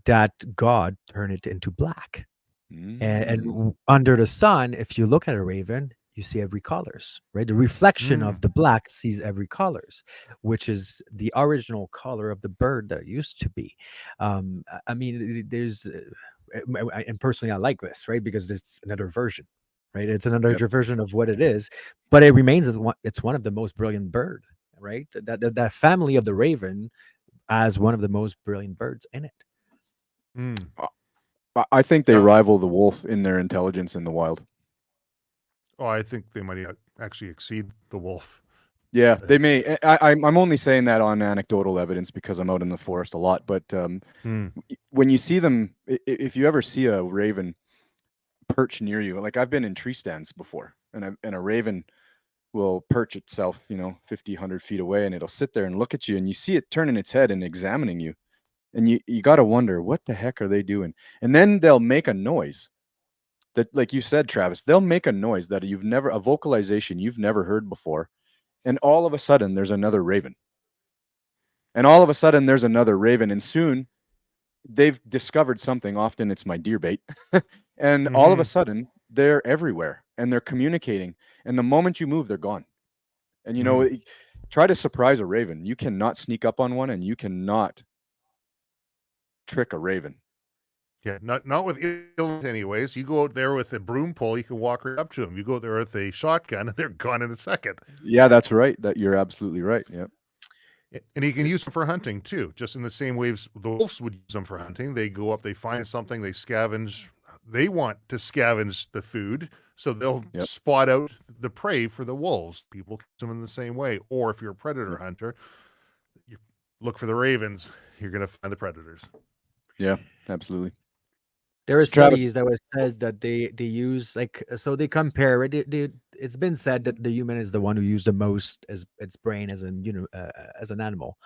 that God turned it into black. And under the sun, if you look at a raven, you see every colors, right? The reflection of the black sees every colors, which is the original color of the bird that it used to be. I mean, there's, and personally, I like this, right? Because it's another version, right? It's another version of what it is, but it remains it's one of the most brilliant birds, right? That family of the raven as one of the most brilliant birds in it. I think they rival the wolf in their intelligence in the wild. Oh, I think they might actually exceed the wolf. Yeah, they may. I'm only saying that on anecdotal evidence because I'm out in the forest a lot. But when you see them, if you ever see a raven perch near you, like I've been in tree stands before, and a raven will perch itself, 50, 100 feet away, and it'll sit there and look at you, and you see it turning its head and examining you. And you got to wonder, what the heck are they doing? And then they'll make a noise that, like you said, Travis, they'll make a noise that a vocalization you've never heard before. And all of a sudden there's another raven. And all of a sudden there's another raven. And soon they've discovered something. Often it's my deer bait. And all of a sudden they're everywhere and they're communicating. And the moment you move, they're gone. And, try to surprise a raven. You cannot sneak up on one, and you cannot trick a raven. Yeah, not with ill anyways. You go out there with a broom pole, you can walk right up to them. You go out there with a shotgun, and they're gone in a second. Yeah, that's right. You're absolutely right. Yeah. And you can use them for hunting too, just in the same ways the wolves would use them for hunting. They go up, they find something, they scavenge. They want to scavenge the food, so they'll spot out the prey for the wolves. People catch them in the same way. Or if you're a predator hunter, you look for the ravens, you're going to find the predators. Yeah, absolutely. There are studies that was said that they use, like, so they compare it. It's been said that the human is the one who used the most as its brain as as an animal,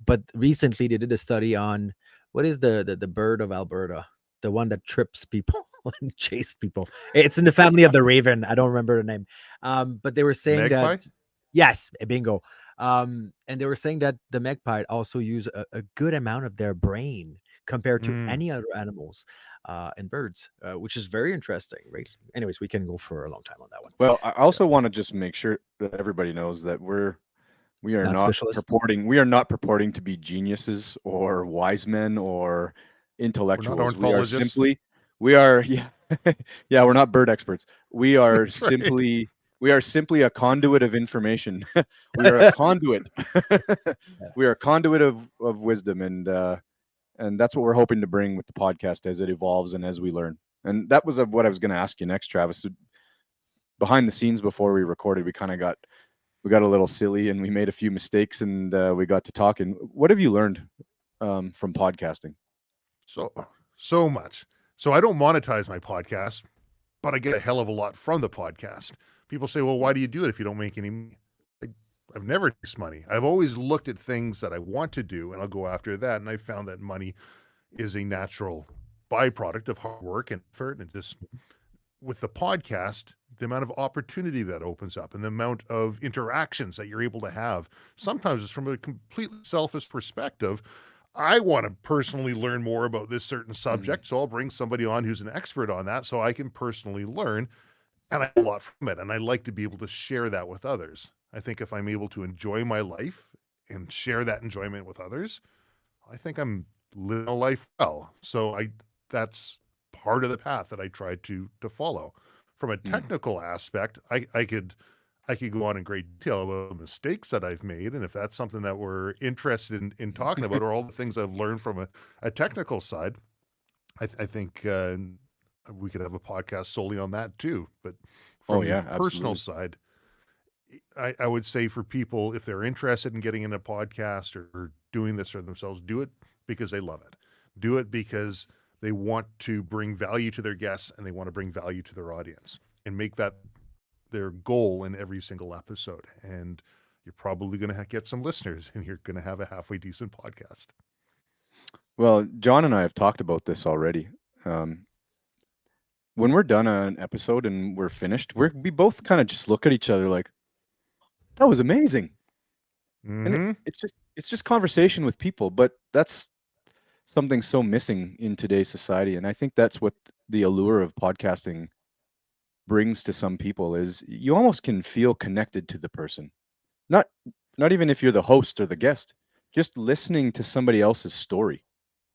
but recently they did a study on what is the bird of Alberta, the one that trips people and chase people. It's in the family of the raven. I don't remember the name, but they were saying magpie? that yes, bingo. And they were saying that the magpie also use a good amount of their brain compared to any other animals and birds, which is very interesting, right? Anyways, we can go for a long time on that one. Well, I also want to just make sure that everybody knows that we're We are Not not specialists. purporting to be geniuses or wise men or intellectuals. ornithologists. We are yeah, yeah, we're not bird experts. We are That's right. simply a conduit of information. We are a conduit. We are a conduit of wisdom, and that's what we're hoping to bring with the podcast as it evolves and as we learn. And that was what I was going to ask you next, Travis. Behind the scenes before we recorded, we got a little silly and we made a few mistakes, and we got to talking. What have you learned from podcasting? So much. So I don't monetize my podcast, but I get a hell of a lot from the podcast. People say, well, why do you do it if you don't make any money? I've never chased money. I've always looked at things that I want to do and I'll go after that. And I found that money is a natural byproduct of hard work and effort. And just with the podcast, the amount of opportunity that opens up and the amount of interactions that you're able to have, sometimes it's from a completely selfish perspective. I want to personally learn more about this certain subject, so I'll bring somebody on who's an expert on that so I can personally learn, and I get a lot from it, and I like to be able to share that with others. I think if I'm able to enjoy my life and share that enjoyment with others, I think I'm living a life well. So that's part of the path that I try to follow. From a technical aspect, I could go on in great detail about the mistakes that I've made, and if that's something that we're interested in talking about, or all the things I've learned from a technical side, I think we could have a podcast solely on that too. But from the personal side, I would say for people, if they're interested in getting into a podcast or doing this for themselves, do it because they love it. Do it because they want to bring value to their guests and they want to bring value to their audience, and make that their goal in every single episode. And you're probably going to get some listeners, and you're going to have a halfway decent podcast. Well, John and I have talked about this already. When we're done an episode and we're finished, we both kind of just look at each other like, that was amazing. And it's just conversation with people, but that's something so missing in today's society. And I think that's what the allure of podcasting brings to some people, is you almost can feel connected to the person. Not even if you're the host or the guest, just listening to somebody else's story.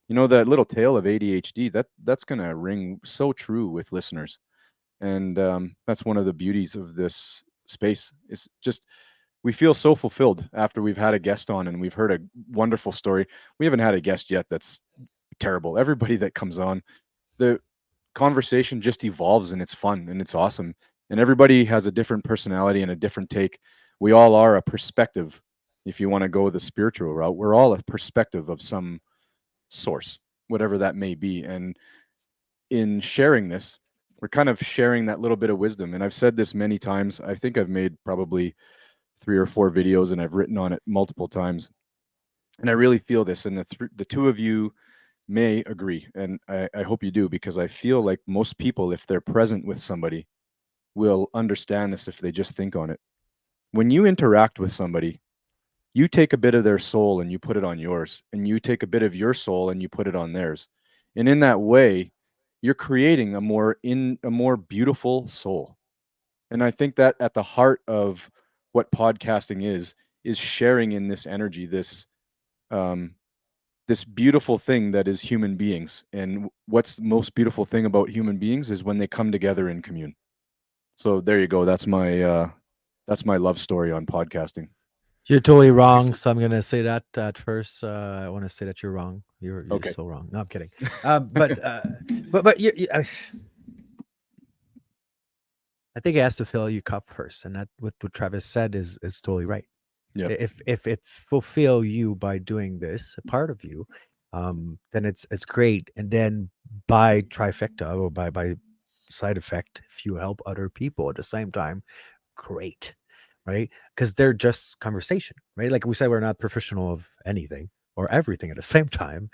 You know, that little tale of ADHD, that's going to ring so true with listeners. And that's one of the beauties of this space. It's just, we feel so fulfilled after we've had a guest on and we've heard a wonderful story. We haven't had a guest yet that's terrible. Everybody that comes on, the conversation just evolves and it's fun and it's awesome. And everybody has a different personality and a different take. We all are a perspective. If you want to go the spiritual route, we're all a perspective of some source, whatever that may be. And in sharing this, we're kind of sharing that little bit of wisdom. And I've said this many times. I think I've made probably 3 or 4 videos and I've written on it multiple times. And I really feel this, and the two of you may agree, and I hope you do, because I feel like most people, if they're present with somebody, will understand this if they just think on it. When you interact with somebody, you take a bit of their soul and you put it on yours, and you take a bit of your soul and you put it on theirs. And in that way, you're creating a more beautiful soul. And I think that at the heart of what podcasting is sharing in this energy, this beautiful thing that is human beings. And what's the most beautiful thing about human beings is when they come together and commune. So there you go. That's my love story on podcasting. You're totally wrong. So I'm gonna say that at first. I want to say that you're wrong. You're okay. So wrong. No, I'm kidding. But I think it has to fill your cup first, and that what Travis said is totally right. Yeah. If it fulfill you by doing this, a part of you, then it's great. And then by trifecta, or by side effect, if you help other people at the same time, great, right? Because they're just conversation, right? Like we said, we're not professional of anything or everything at the same time,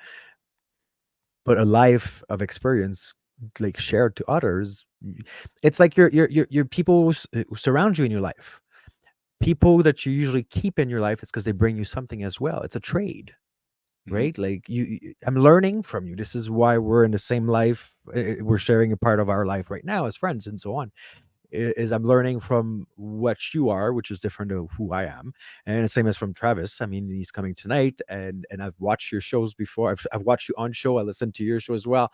but a life of experience like shared to others. It's like your people who surround you in your life. People that you usually keep in your life is because they bring you something as well. It's a trade, right? Like I'm learning from you. This is why we're in the same life. We're sharing a part of our life right now as friends and so on. is I'm learning from what you are, which is different to who I am. And the same as from Travis. I mean, he's coming tonight, and I've watched your shows before. I've watched you on show. I listened to your show as well.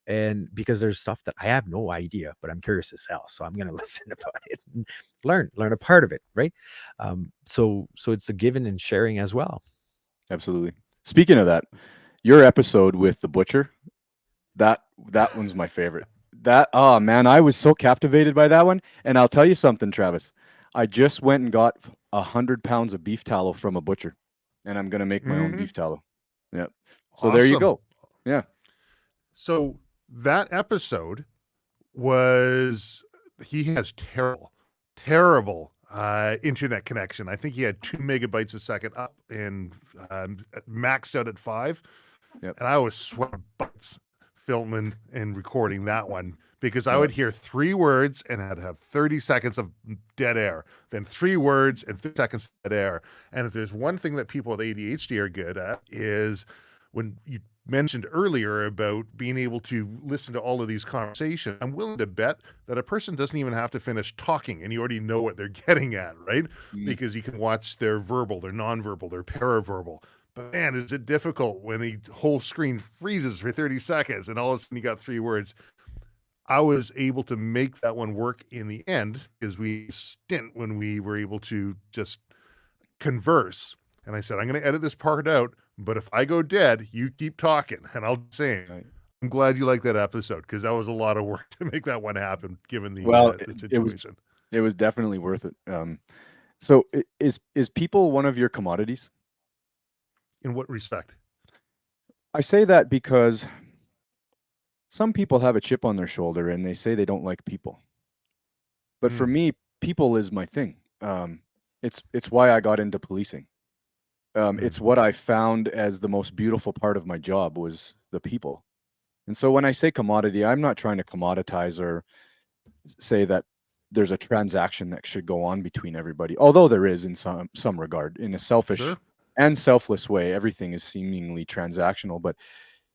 And because there's stuff that I have no idea, but I'm curious as hell. So I'm gonna listen about it and learn a part of it, right? So it's a giving and sharing as well. Absolutely. Speaking of that, your episode with the butcher, that one's my favorite. That, oh man, I was so captivated by that one. And I'll tell you something, Travis. I just went and got 100 pounds of beef tallow from a butcher, and I'm gonna make my own beef tallow. Yeah. So there you Awesome. go. Yeah. So that episode was, he has terrible internet connection. I think he had 2 megabytes a second up and maxed out at 5. Yep. And I was sweating butts filming and recording that one, because I would hear 3 words and I'd have 30 seconds of dead air, then 3 words and 30 seconds of dead air. And if there's one thing that people with ADHD are good at, is when you mentioned earlier about being able to listen to all of these conversations, I'm willing to bet that a person doesn't even have to finish talking and you already know what they're getting at, right? Because you can watch their verbal, their nonverbal, their paraverbal. But man, is it difficult when the whole screen freezes for 30 seconds and all of a sudden you got 3 words. I was able to make that one work in the end, because we stint when we were able to just converse. And I said, I'm going to edit this part out, but if I go dead, you keep talking. And I'll say, Right. I'm glad you like that episode, because that was a lot of work to make that one happen, given the, the situation. It was definitely worth it. So is people one of your commodities? In what respect? I say that because some people have a chip on their shoulder and they say they don't like people. But for me, people is my thing. It's why I got into policing. It's what I found as the most beautiful part of my job was the people. And so when I say commodity, I'm not trying to commoditize or say that there's a transaction that should go on between everybody, although there is in some regard. In a selfish and selfless way, everything is seemingly transactional, but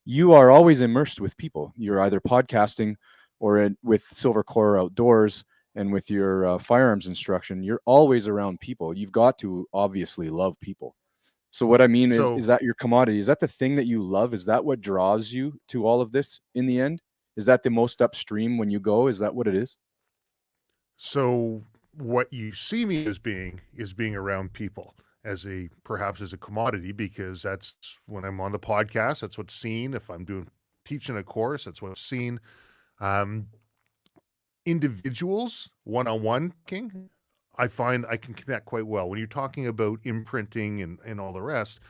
you are always immersed with people. You're either podcasting or with Silvercore Outdoors and with your firearms instruction, you're always around people. You've got to obviously love people. So what I mean is that your commodity? Is that the thing that you love? Is that what draws you to all of this in the end? Is that the most upstream when you go? Is that what it is? So what you see me as being is being around people, as perhaps as a commodity, because that's when I'm on the podcast, that's what's seen. If I'm teaching a course, that's what's seen. Individuals, one-on-one king, I find I can connect quite well. When you're talking about imprinting and all the rest,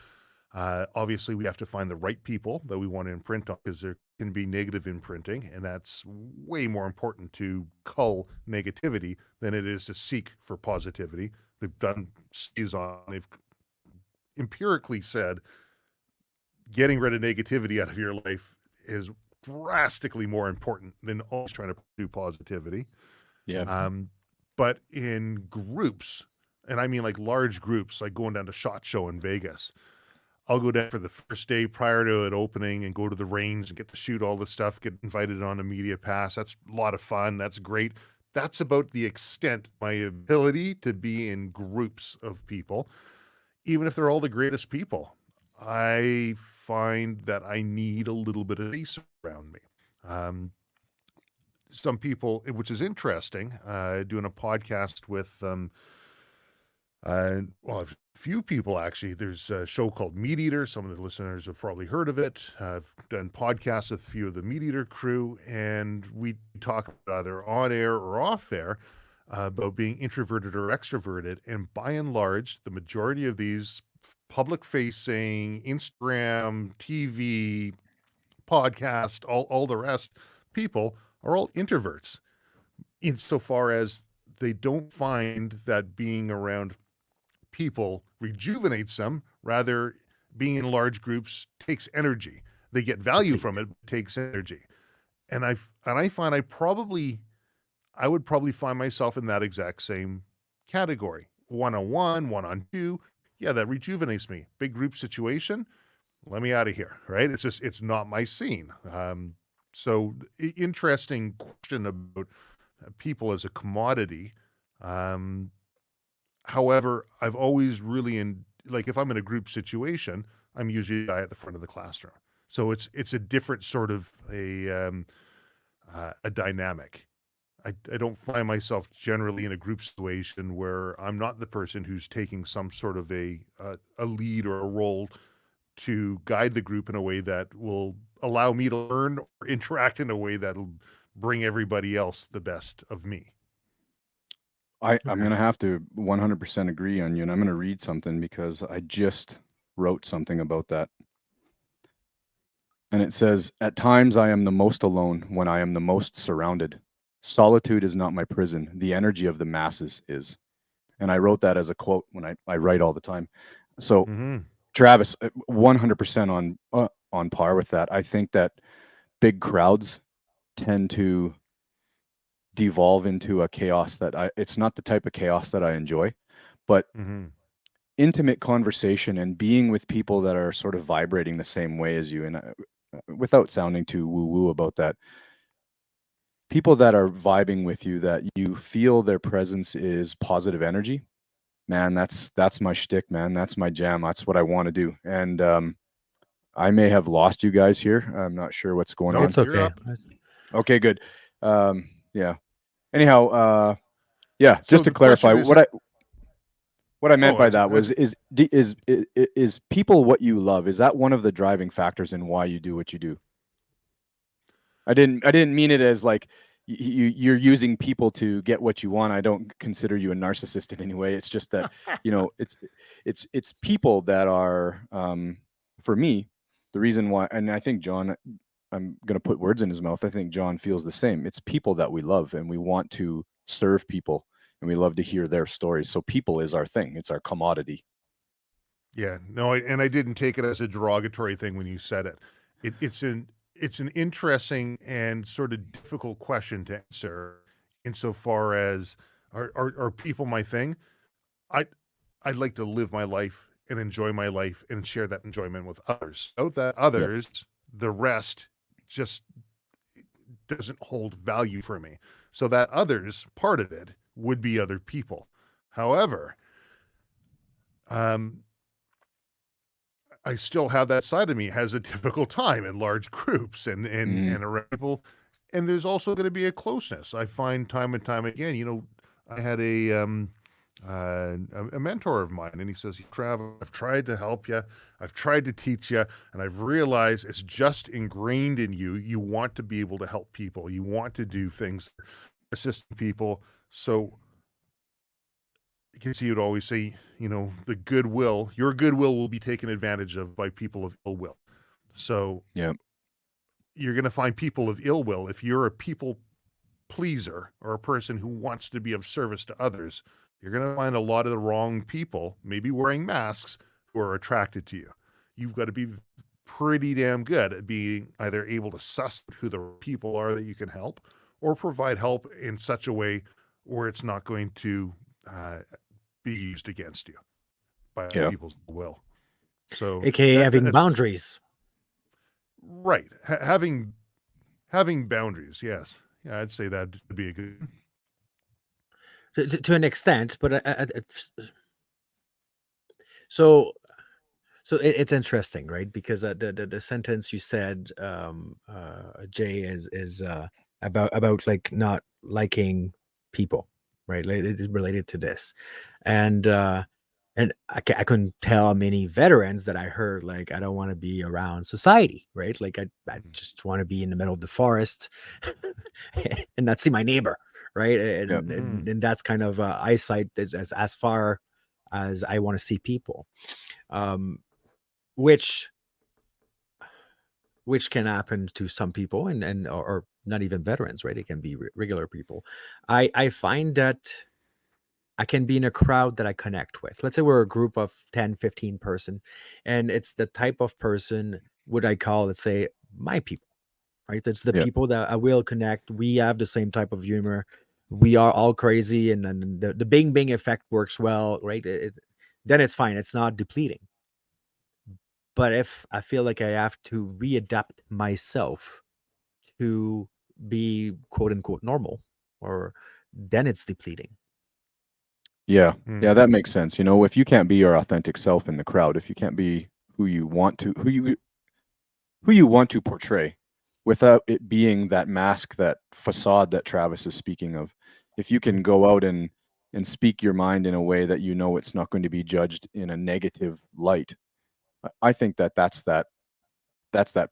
obviously we have to find the right people that we want to imprint on, because there can be negative imprinting, and that's way more important to cull negativity than it is to seek for positivity. They've done studies on, they've empirically said getting rid of negativity out of your life is drastically more important than always trying to do positivity. Yeah. But in groups, and I mean like large groups, like going down to SHOT Show in Vegas, I'll go down for the first day prior to it opening and go to the range and get to shoot all the stuff, get invited on a media pass. That's a lot of fun. That's great. That's about the extent my ability to be in groups of people, even if they're all the greatest people. I find that I need a little bit of peace around me. Some people, which is interesting, doing a podcast with a few people actually. There's a show called Meat Eater. Some of the listeners have probably heard of it. I've done podcasts with a few of the Meat Eater crew, and we talk either on air or off air about being introverted or extroverted. And by and large, the majority of these public-facing Instagram, TV, podcast, all the rest people are all introverts, insofar as they don't find that being around people rejuvenates them. Rather, being in large groups takes energy. They get value from it, but takes energy. And I find I would probably find myself in that exact same category. One-on-one, one-on-two, yeah, that rejuvenates me. Big group situation, let me out of here, right? It's not my scene. So interesting question about people as a commodity. Um, However, I've always really like if I'm in a group situation, I'm usually the guy at the front of the classroom. So it's a different sort of a dynamic. I don't find myself generally in a group situation where I'm not the person who's taking some sort of a lead or a role to guide the group in a way that will allow me to learn or interact in a way that'll bring everybody else the best of me. I'm Okay. going to have to 100% agree on you, and I'm going to read something because I just wrote something about that. And it says, "At times I am the most alone when I am the most surrounded. Solitude is not my prison. The energy of the masses is." And I wrote that as a quote when I write all the time. So Mm-hmm. Travis, 100% on par with that. I think that big crowds tend to devolve into a chaos that it's not the type of chaos that I enjoy, but Mm-hmm. intimate conversation and being with people that are sort of vibrating the same way as you. And without sounding too woo woo about that, people that are vibing with you, that you feel their presence is positive energy, man, that's my shtick, man. That's my jam. That's what I want to do. And I may have lost you guys here. I'm not sure what's going No, on. It's you're okay. up. Okay, good. Yeah. Anyhow, yeah, So just to the question clarify, is, what I meant oh, by that was is people what you love? Is that one of the driving factors in why you do what you do? I didn't mean it as like you're using people to get what you want. I don't consider you a narcissist in any way. It's just that, it's people that are, for me, the reason why. And I think John, I'm going to put words in his mouth. I think John feels the same. It's people that we love and we want to serve people and we love to hear their stories. So people is our thing. It's our commodity. yeah, no, and I didn't take it as a derogatory thing when you said it. It's an interesting and sort of difficult question to answer insofar as are people my thing? I I'd like to live my life and enjoy my life and share that enjoyment with others. Without that Yep. others, the rest just doesn't hold value for me. So that others part of it would be other people. However, um, I still have that side of me has a difficult time in large groups Mm, and around people. And there's also going to be a closeness. I find time and time again, I had a mentor of mine, and he says, "Trav, I've tried to help you, I've tried to teach you, and I've realized it's just ingrained in you. You want to be able to help people, you want to do things, assist people. So because he would always say, the goodwill, your goodwill will be taken advantage of by people of ill will. So yep. you're going to find people of ill will. If you're a people pleaser or a person who wants to be of service to others, you're going to find a lot of the wrong people, maybe wearing masks, who are attracted to you. You've got to be pretty damn good at being either able to suss who the people are that you can help or provide help in such a way where it's not going to uh, be used against you by other Yeah. people's will. So AKA having that's boundaries. right. Having boundaries, yes. Yeah, I'd say that'd be a good. To an extent, but so it's interesting, right? Because the sentence you said, Jay, is about like not liking people, right? Like, it is related to this, and I couldn't tell many veterans that I heard like I don't want to be around society, right? Like I just want to be in the middle of the forest and not see my neighbor, right? Yep. And that's kind of eyesight as far as I want to see people. Um, which can happen to some people or not even veterans, right? It can be regular people. I find that I can be in a crowd that I connect with. Let's say we're a group of 10, 15 person, and it's the type of person would I call, let's say, my people, right? That's the Yep. people that I will connect. We have the same type of humor. We are all crazy, and then the bing bing effect works well, right? Then it's fine. It's not depleting. But if I feel like I have to readapt myself to be quote unquote normal, or then it's depleting. Yeah. Hmm. Yeah, that makes sense. You know, if you can't be your authentic self in the crowd, if you can't be who you want to portray without it being that mask, that facade that Travis is speaking of, if you can go out and speak your mind in a way that you know it's not going to be judged in a negative light, I think that that's that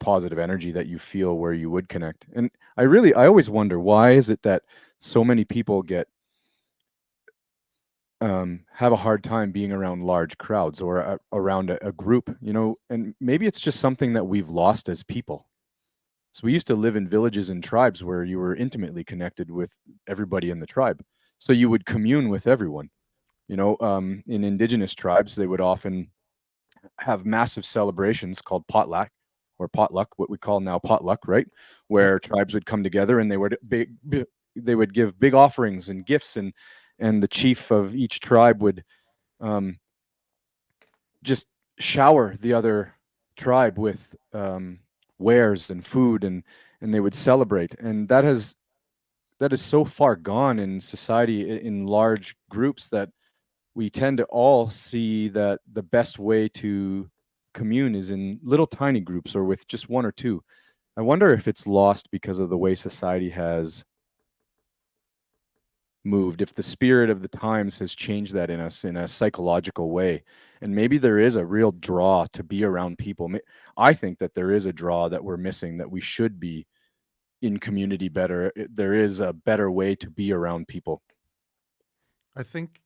positive energy that you feel where you would connect. And I always wonder, why is it that so many people have a hard time being around large crowds or around a group, you know? And maybe it's just something that we've lost as people. So we used to live in villages and tribes where you were intimately connected with everybody in the tribe. So you would commune with everyone. You know, in indigenous tribes, they would often have massive celebrations called potluck, what we call now potluck, right? Where tribes would come together and they would give big offerings and gifts, and the chief of each tribe would um, just shower the other tribe with wares and food, and they would celebrate. And that is so far gone in society, in large groups, that we tend to all see that the best way to commune is in little tiny groups or with just one or two. I wonder if it's lost because of the way society has moved, if the spirit of the times has changed that in us in a psychological way. And maybe there is a real draw to be around people. I think that there is a draw that we're missing, that we should be in community better. There is a better way to be around people. I think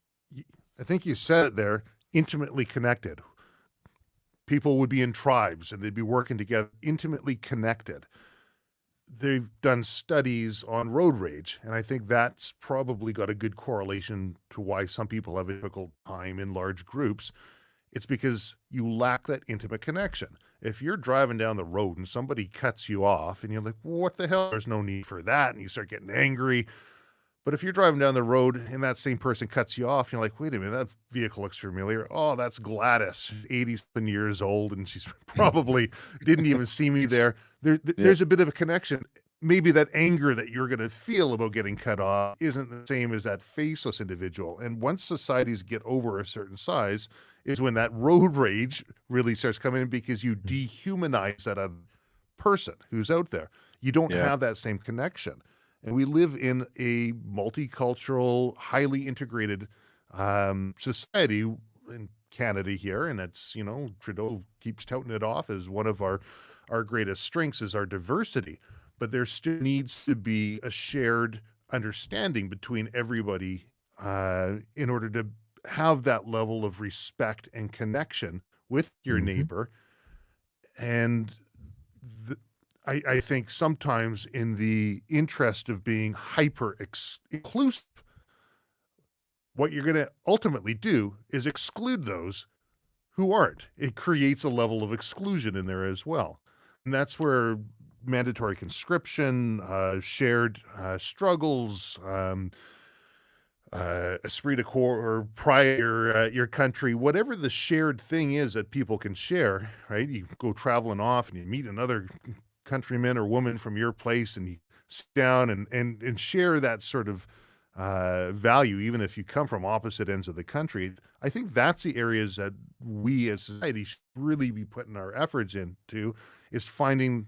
you said it there, intimately connected. People would be in tribes and they'd be working together, intimately connected. They've done studies on road rage, and I think that's probably got a good correlation to why some people have a difficult time in large groups. It's because you lack that intimate connection. If you're driving down the road and somebody cuts you off and you're like, what the hell? There's no need for that. And you start getting angry. But if you're driving down the road and that same person cuts you off, you're like, wait a minute, that vehicle looks familiar. Oh, that's Gladys, she's 80-something years old, and she's probably didn't even see me there. There's a bit of a connection. Maybe that anger that you're going to feel about getting cut off isn't the same as that faceless individual. And once societies get over a certain size is when that road rage really starts coming in, because you dehumanize that other person who's out there. You don't have that same connection. And we live in a multicultural, highly integrated society in Canada here. And it's, you know, Trudeau keeps touting it off as one of our greatest strengths is our diversity. But there still needs to be a shared understanding between everybody in order to have that level of respect and connection with your neighbor. And I think sometimes in the interest of being hyper inclusive, what you're going to ultimately do is exclude those who aren't. It creates a level of exclusion in there as well. And that's where mandatory conscription, shared struggles, esprit de corps, or pride your country, whatever the shared thing is that people can share, right? You go traveling off and you meet another countryman or woman from your place, and you sit down and share that sort of value, even if you come from opposite ends of the country. I think that's the areas that we as society should really be putting our efforts into, is finding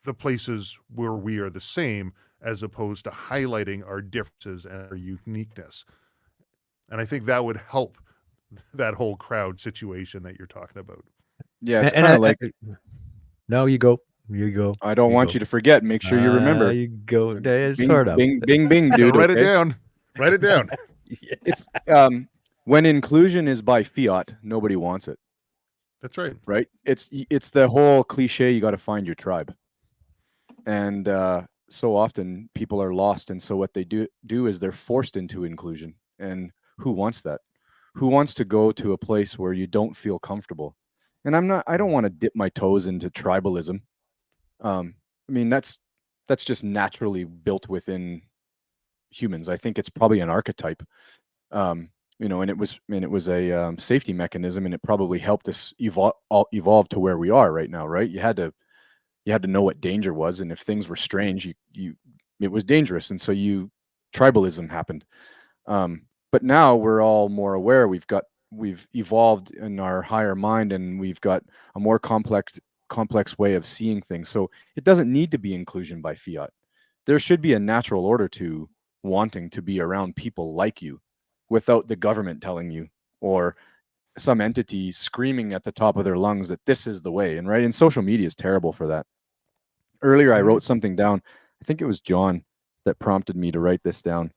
the places where we are the same, as opposed to highlighting our differences and our uniqueness. And I think that would help that whole crowd situation that you're talking about. Yeah, it's kind of like, no, you go. You go. I don't want you to forget. Make sure you remember. You go. Bing, Sort of. bing, bing, bing, dude. Write okay? it down. Write it down. Yeah. It's when inclusion is by fiat, nobody wants it. That's right. Right? It's the whole cliche, you got to find your tribe. And so often people are lost, and so what they do is they're forced into inclusion. And who wants that? Who wants to go to a place where you don't feel comfortable? And I don't want to dip my toes into tribalism. I mean, that's just naturally built within humans. I think it's probably an archetype. You know, and it was a safety mechanism, and it probably helped us evolve to where we are right now, right? You had to know what danger was, and if things were strange, it was dangerous, and so you tribalism happened. But now we're all more aware. We've evolved in our higher mind, and we've got a more complex way of seeing things. So it doesn't need to be inclusion by fiat. There should be a natural order to wanting to be around people like you without the government telling you, or some entity screaming at the top of their lungs that this is the way. And right, and social media is terrible for that. Earlier I wrote something down. I think it was John that prompted me to write this down.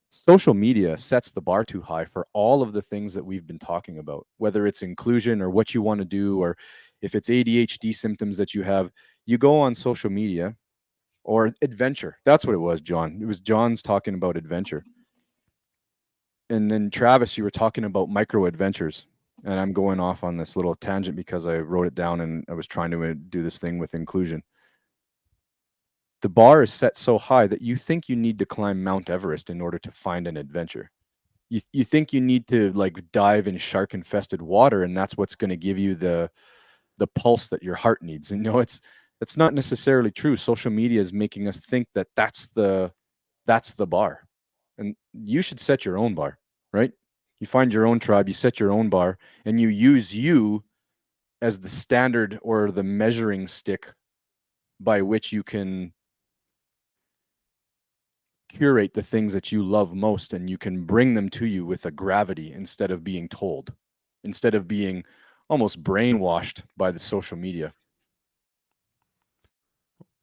Social media sets the bar too high for all of the things that we've been talking about, whether it's inclusion or what you want to do, or if it's ADHD symptoms that you have. You go on social media, or adventure. That's what it was, John. It was John's talking about adventure. And then Travis, you were talking about micro adventures. And I'm going off on this little tangent because I wrote it down and I was trying to do this thing with inclusion. The bar is set so high that you think you need to climb Mount Everest in order to find an adventure. You think you need to like dive in shark infested water, and that's what's going to give you the pulse that your heart needs. And that's not necessarily true. Social media is making us think that that's the bar. And you should set your own bar, right? You find your own tribe, you set your own bar, and you use you as the standard or the measuring stick by which you can curate the things that you love most, and you can bring them to you with a gravity instead of being told, instead of being almost brainwashed by the social media.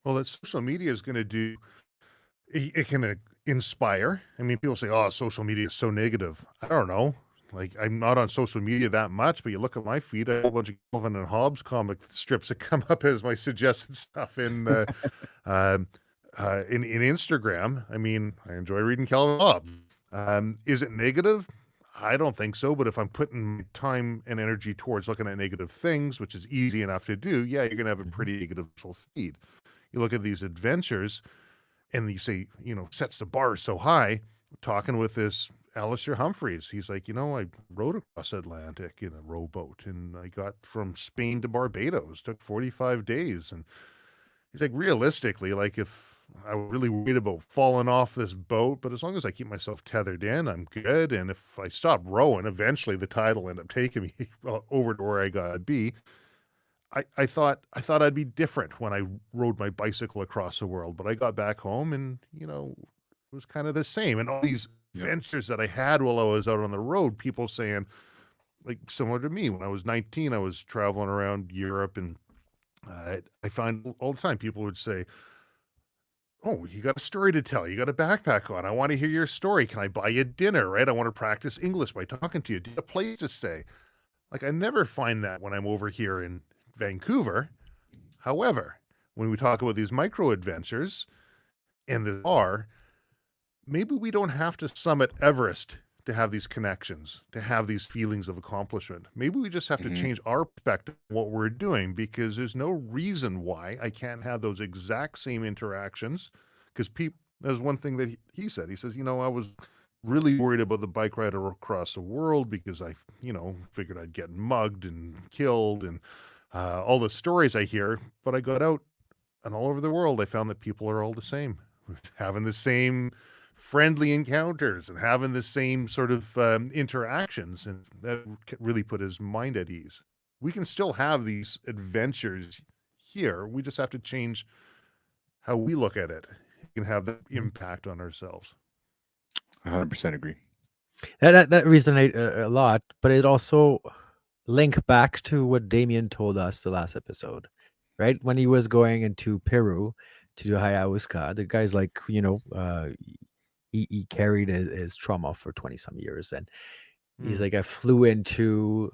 Well, that social media is going to do, it can inspire. I mean, people say, oh, social media is so negative. I don't know. Like, I'm not on social media that much, but you look at my feed, I have a bunch of Calvin and Hobbes comic strips that come up as my suggested stuff in Instagram. I mean, I enjoy reading Calvin Hobbes. Is it negative? I don't think so. But if I'm putting time and energy towards looking at negative things, which is easy enough to do, yeah, you're going to have a pretty negative feed. You look at these adventures and you say, sets the bar so high. Talking with this Alistair Humphreys, he's like, I rode across Atlantic in a rowboat and I got from Spain to Barbados, took 45 days. And he's like, realistically, like if I was really worried about falling off this boat, but as long as I keep myself tethered in, I'm good. And if I stop rowing, eventually the tide will end up taking me over to where I gotta be. I thought I'd be different when I rode my bicycle across the world, but I got back home and, it was kind of the same. And all these adventures that I had while I was out on the road, people saying, like, similar to me, when I was 19, I was traveling around Europe, and I find all the time people would say, oh, you got a story to tell. You got a backpack on. I want to hear your story. Can I buy you dinner, right? I want to practice English by talking to you. Do you have a place to stay? Like, I never find that when I'm over here in Vancouver. However, when we talk about these micro adventures and the bar, maybe we don't have to summit Everest to have these connections, to have these feelings of accomplishment. Maybe we just have to change our perspective on what we're doing, because there's no reason why I can't have those exact same interactions. Because there's one thing that he said. He says, I was really worried about the bike ride across the world because I, figured I'd get mugged and killed and all the stories I hear. But I got out, and all over the world, I found that people are all the same, having the same friendly encounters and having the same sort of interactions. And that really put his mind at ease. We can still have these adventures here. We just have to change how we look at it. It can have that impact on ourselves. 100% agree. That resonate a lot, but it also link back to what Damien told us the last episode, right? When he was going into Peru to do ayahuasca, the guy's like, he carried his trauma for 20 some years, and he's like, I flew into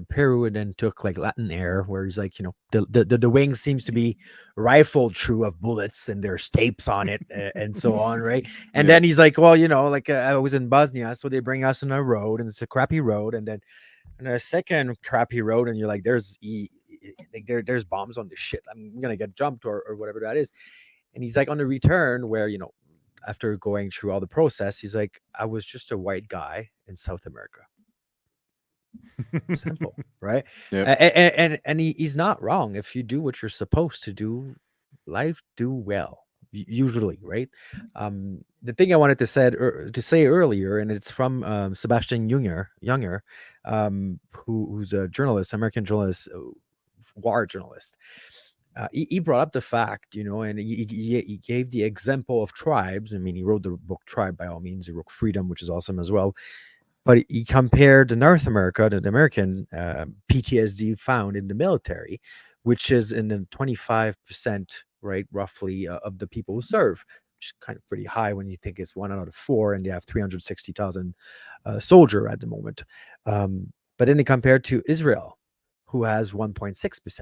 Peru and then took like Latin air, where he's like, the wing seems to be rifled true of bullets and there's tapes on it and so on, right? And then he's like, well, I was in Bosnia, so they bring us on a road and it's a crappy road, and then a second crappy road, and you're like, there's bombs on this shit. I'm gonna get jumped or whatever that is. And he's like, on the return, where after going through all the process, he's like, I was just a white guy in South America. Simple, right? And he's not wrong. If you do what you're supposed to do, life do well, usually, right? the thing I wanted to say earlier, and it's from Sebastian Junger, who's a journalist, American journalist, war journalist. He brought up the fact, and he gave the example of tribes. I mean, he wrote the book Tribe by all means. He wrote Freedom, which is awesome as well. But he compared the North America, the American PTSD found in the military, which is in the 25%, right, roughly, of the people who serve, which is kind of pretty high when you think it's 1 out of 4, and they have 360,000 soldier at the moment. But then they compared to Israel, who has 1.6%.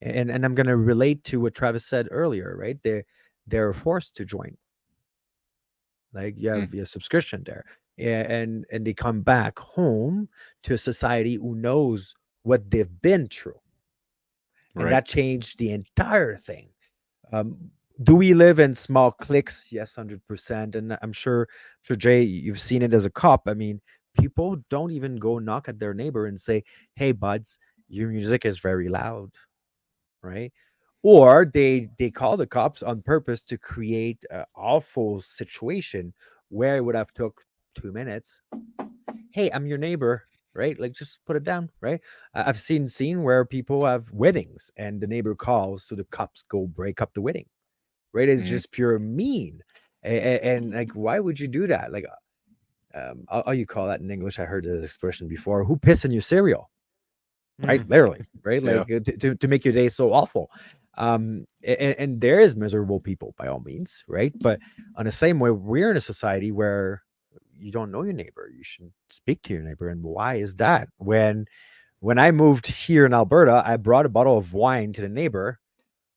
And I'm going to relate to what Travis said earlier, right? They're forced to join. Like you have a subscription there, and they come back home to a society who knows what they've been through, and that changed the entire thing. Do we live in small cliques? Yes, 100%. And I'm sure, Jay, you've seen it as a cop. I mean, people don't even go knock at their neighbor and say, "Hey, buds, your music is very loud," right? Or they call the cops on purpose to create an awful situation where it would have took 2 minutes. Hey, I'm your neighbor, right? Like, just put it down, right? I've seen scene where people have weddings and the neighbor calls, so the cops go break up the wedding, right? It's just pure mean. And like, why would you do that? Like, how you call that in English? I heard the expression before. Who pissed in your cereal? Right, literally, right, like to make your day so awful. And there is miserable people by all means, right? But on the same way, we're in a society where you don't know your neighbor. You should speak to your neighbor. And why is that? When I moved here in Alberta, I brought a bottle of wine to the neighbor,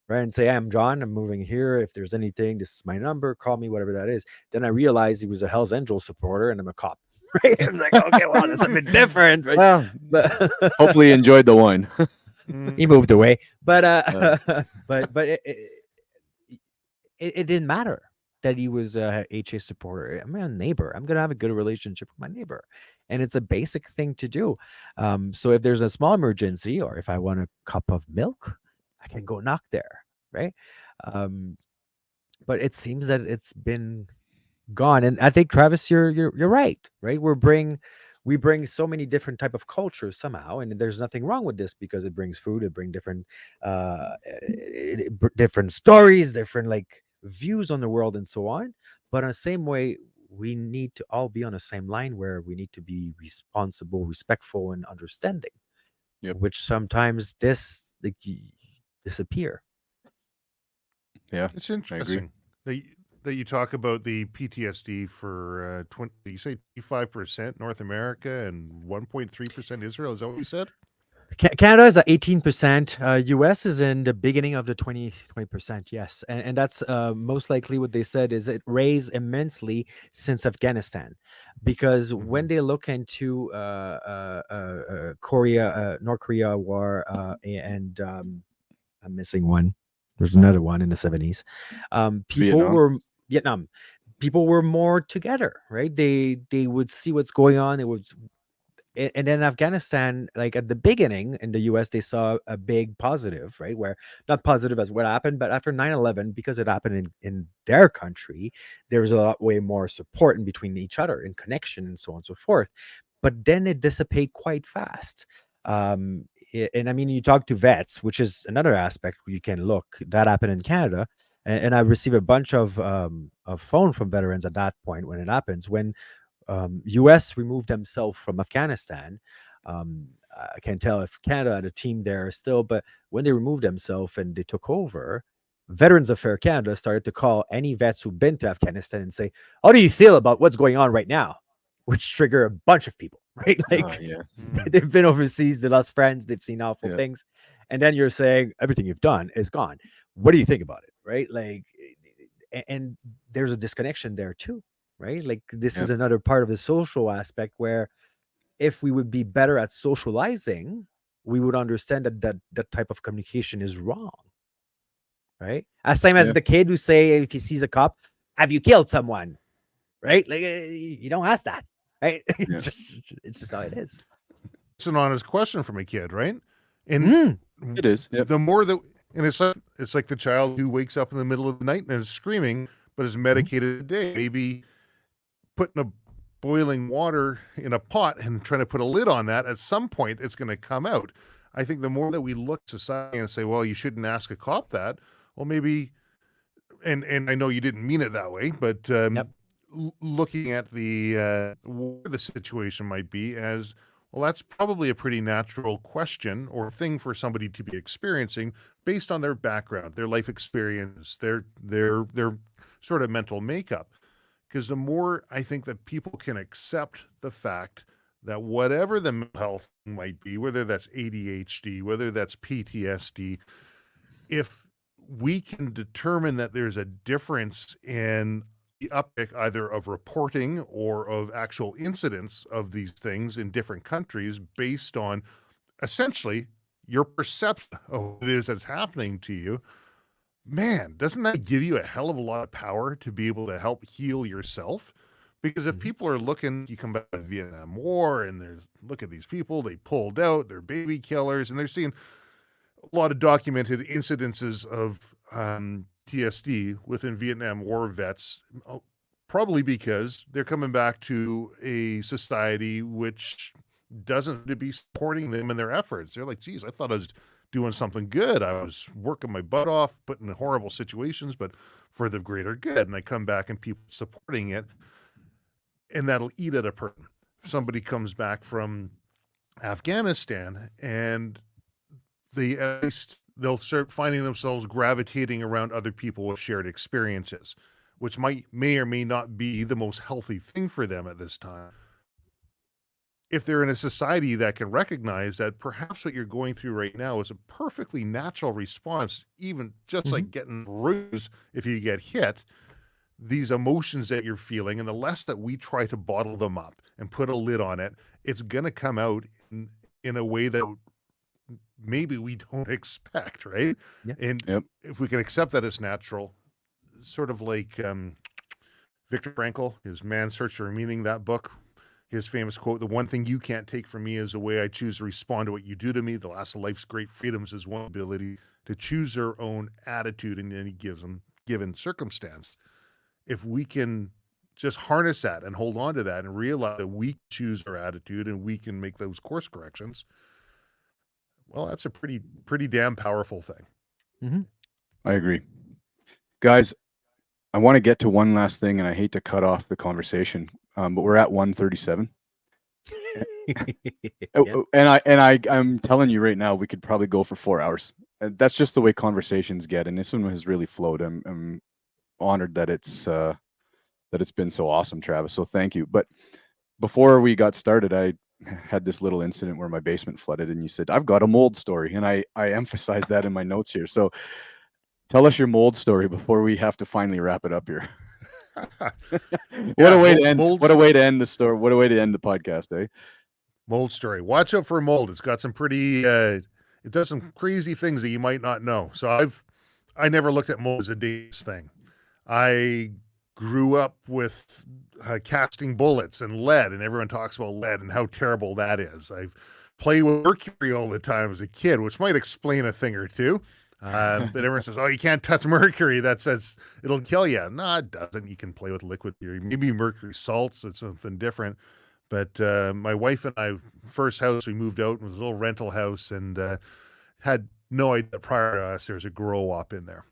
right, and say, "I'm John, I'm moving here. If there's anything, this is my number, call me," whatever that is. Then I realized he was a Hells Angel supporter and I'm a cop. Right? I'm like, okay, well, that's a bit different, right? Well, but hopefully you enjoyed the wine. he moved away, but but it didn't matter that he was a HA supporter. I'm a neighbor. I'm gonna have a good relationship with my neighbor, and it's a basic thing to do. So if there's a small emergency, or if I want a cup of milk, I can go knock there, right? But it seems that it's been gone, and I think, Travis, you're right, right? We bring so many different type of cultures somehow, and there's nothing wrong with this because it brings food, it brings different different stories, different like views on the world and so on. But in the same way, we need to all be on the same line where we need to be responsible, respectful, and understanding. Which sometimes disappear. Yeah, It's interesting that you talk about the PTSD for 20. You say 25% North America and 1.3% Israel. Is that what you said? Canada is at 18%. US is in the beginning of the 20%. Yes, and that's most likely what they said is it raised immensely since Afghanistan, because when they look into North Korea war, and I'm missing one. There's another one in the 70s. Vietnam. People were more together, right? They would see what's going on. It was, and then Afghanistan, like at the beginning in the US, they saw a big positive, right? Where not positive as what happened, but after 9/11, because it happened in their country, there was a lot way more support in between each other and connection and so on and so forth. But then it dissipated quite fast. And I mean, you talk to vets, which is another aspect where you can look. That happened in Canada, and I received a bunch of phone from veterans at that point when it happens. When US removed themselves from Afghanistan, I can't tell if Canada had a team there still, but when they removed themselves and they took over, Veterans Affairs Canada started to call any vets who've been to Afghanistan and say, "How do you feel about what's going on right now?" Which trigger a bunch of people, right? Like, they've been overseas, they lost friends, they've seen awful things, and then you're saying everything you've done is gone. What do you think about it, right? Like, and there's a disconnection there too, right? Like, this is another part of the social aspect where if we would be better at socializing, we would understand that type of communication is wrong, right? As same as the kid who say, if he sees a cop, "Have you killed someone?" Right? Like, you don't ask that, right? It's just how it is. It's an honest question from a kid, right? And it is. The more that, and it's like the child who wakes up in the middle of the night and is screaming but is medicated a day. Maybe putting a boiling water in a pot and trying to put a lid on that, at some point it's going to come out. I think the more that we look at society and say, well, you shouldn't ask a cop that, well, maybe, and I know you didn't mean it that way, but looking at the where the situation might be as, well, that's probably a pretty natural question or thing for somebody to be experiencing based on their background, their life experience, their sort of mental makeup. Because the more I think that people can accept the fact that whatever the mental health might be, whether that's ADHD, whether that's PTSD, if we can determine that there's a difference in the uptick either of reporting or of actual incidents of these things in different countries based on essentially your perception of what it is that's happening to you, man, doesn't that give you a hell of a lot of power to be able to help heal yourself? Because if people are looking, you come back to the Vietnam War and there's, look at these people, they pulled out, they're baby killers, and they're seeing a lot of documented incidences of PTSD within Vietnam War vets, probably because they're coming back to a society which doesn't to be supporting them in their efforts. They're like, geez, I thought I was doing something good. I was working my butt off, put in horrible situations, but for the greater good. And I come back and people supporting it, and that'll eat at a person. If somebody comes back from Afghanistan and they'll start finding themselves gravitating around other people with shared experiences, which may or may not be the most healthy thing for them at this time. If they're in a society that can recognize that perhaps what you're going through right now is a perfectly natural response, even just like getting bruised if you get hit, these emotions that you're feeling, and the less that we try to bottle them up and put a lid on it, it's going to come out in a way that maybe we don't expect, right? Yeah. And if we can accept that it's natural, sort of like Viktor Frankl, his Man's Search for Meaning, that book, his famous quote, "The one thing you can't take from me is the way I choose to respond to what you do to me. The last of life's great freedoms is one ability to choose their own attitude in any given circumstance." If we can just harness that and hold on to that and realize that we choose our attitude and we can make those course corrections, well, that's a pretty damn powerful thing. I agree. Guys, I want to get to one last thing, and I hate to cut off the conversation, but we're at 1:37. And I'm telling you right now, we could probably go for 4 hours. That's just the way conversations get, and this one has really flowed. I'm honored that it's been so awesome, Travis. So thank you. But before we got started, I had this little incident where my basement flooded, and you said, I've got a mold story, and I emphasized that in my notes here. So tell us your mold story before we have to finally wrap it up here. What a way to end the story. What a way to end the podcast, eh? Mold story. Watch out for mold. It's got some pretty it does some crazy things that you might not know. So I never looked at mold as a dangerous thing. I grew up with casting bullets and lead, and everyone talks about lead and how terrible that is. I've played with mercury all the time as a kid, which might explain a thing or two. But everyone says, oh, you can't touch mercury. That says it'll kill you. No, it doesn't. You can play with liquid theory. Maybe mercury salts. It's something different. But my wife and I, first house, we moved out. It was a little rental house, and had no idea prior to us there was a grow op in there.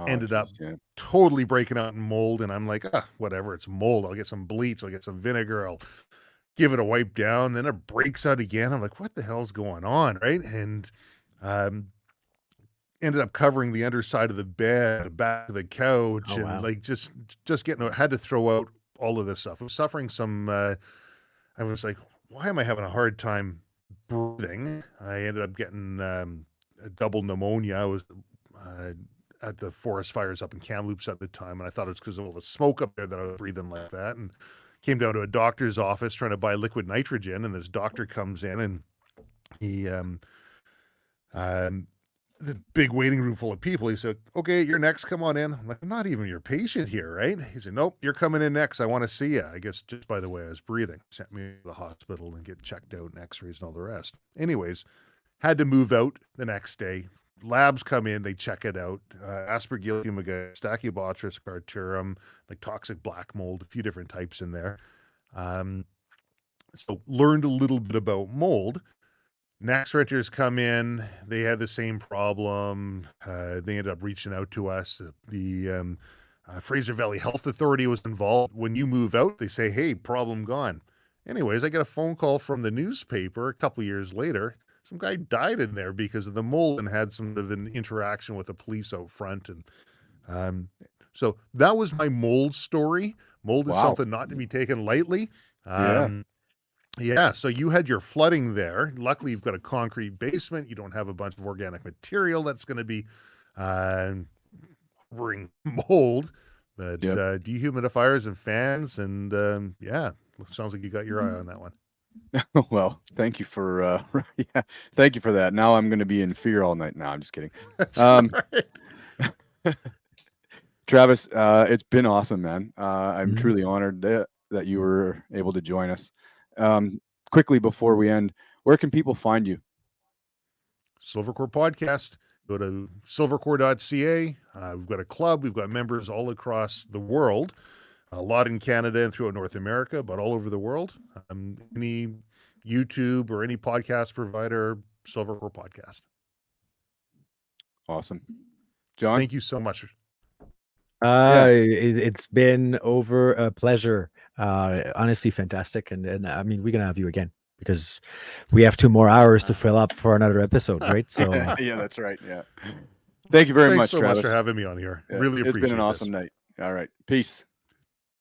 Ended up totally breaking out in mold, and I'm like, whatever, it's mold. I'll get some bleach, I'll get some vinegar, I'll give it a wipe down. Then it breaks out again. I'm like, what the hell's going on, right? And ended up covering the underside of the bed, the back of the couch, like just getting, had to throw out all of this stuff. I was suffering some, I was like, why am I having a hard time breathing? I ended up getting a double pneumonia. I was at the forest fires up in Kamloops at the time, and I thought it was because of all the smoke up there that I was breathing like that, and came down to a doctor's office trying to buy liquid nitrogen, and this doctor comes in, and he the big waiting room full of people. He said, okay, you're next, come on in. I'm like, I'm not even your patient here, right? He said, nope, you're coming in next. I want to see you. I guess just by the way I was breathing. Sent me to the hospital and get checked out and x-rays and all the rest. Anyways, had to move out the next day. labs come in, they check it out. Aspergillus, Stachybotrys carturum, like toxic black mold, a few different types in there. So learned a little bit about mold. Next renters come in, they had the same problem. They ended up reaching out to us. The Fraser Valley Health Authority was involved. When you move out, they say, hey, problem gone. Anyways, I get a phone call from the newspaper a couple years later. Some guy died in there because of the mold and had some of an interaction with the police out front. And so that was my mold story. Mold is something not to be taken lightly. Yeah, so you had your flooding there. Luckily, you've got a concrete basement. You don't have a bunch of organic material that's going to be bring mold. But dehumidifiers and fans, and yeah, sounds like you got your eye on that one. Well, thank you for thank you for that. Now I'm going to be in fear all night. No, I'm just kidding. That's right. Travis, it's been awesome, man. I'm truly honored that you were able to join us. Quickly before we end, where can people find you? Silvercore Podcast. Go to silvercore.ca. We've got a club. We've got members all across the world, a lot in Canada and throughout North America, but all over the world. Any YouTube or any podcast provider, Silvercore Podcast. Awesome. John? Thank you so much. It's been over a pleasure. Honestly, fantastic. And I mean, we're going to have you again because we have 2 more hours to fill up for another episode, right? So yeah, that's right. Yeah. Thank you very much, Thanks so Travis. much for having me on here. Really appreciate it. It's been an awesome night. All right. Peace.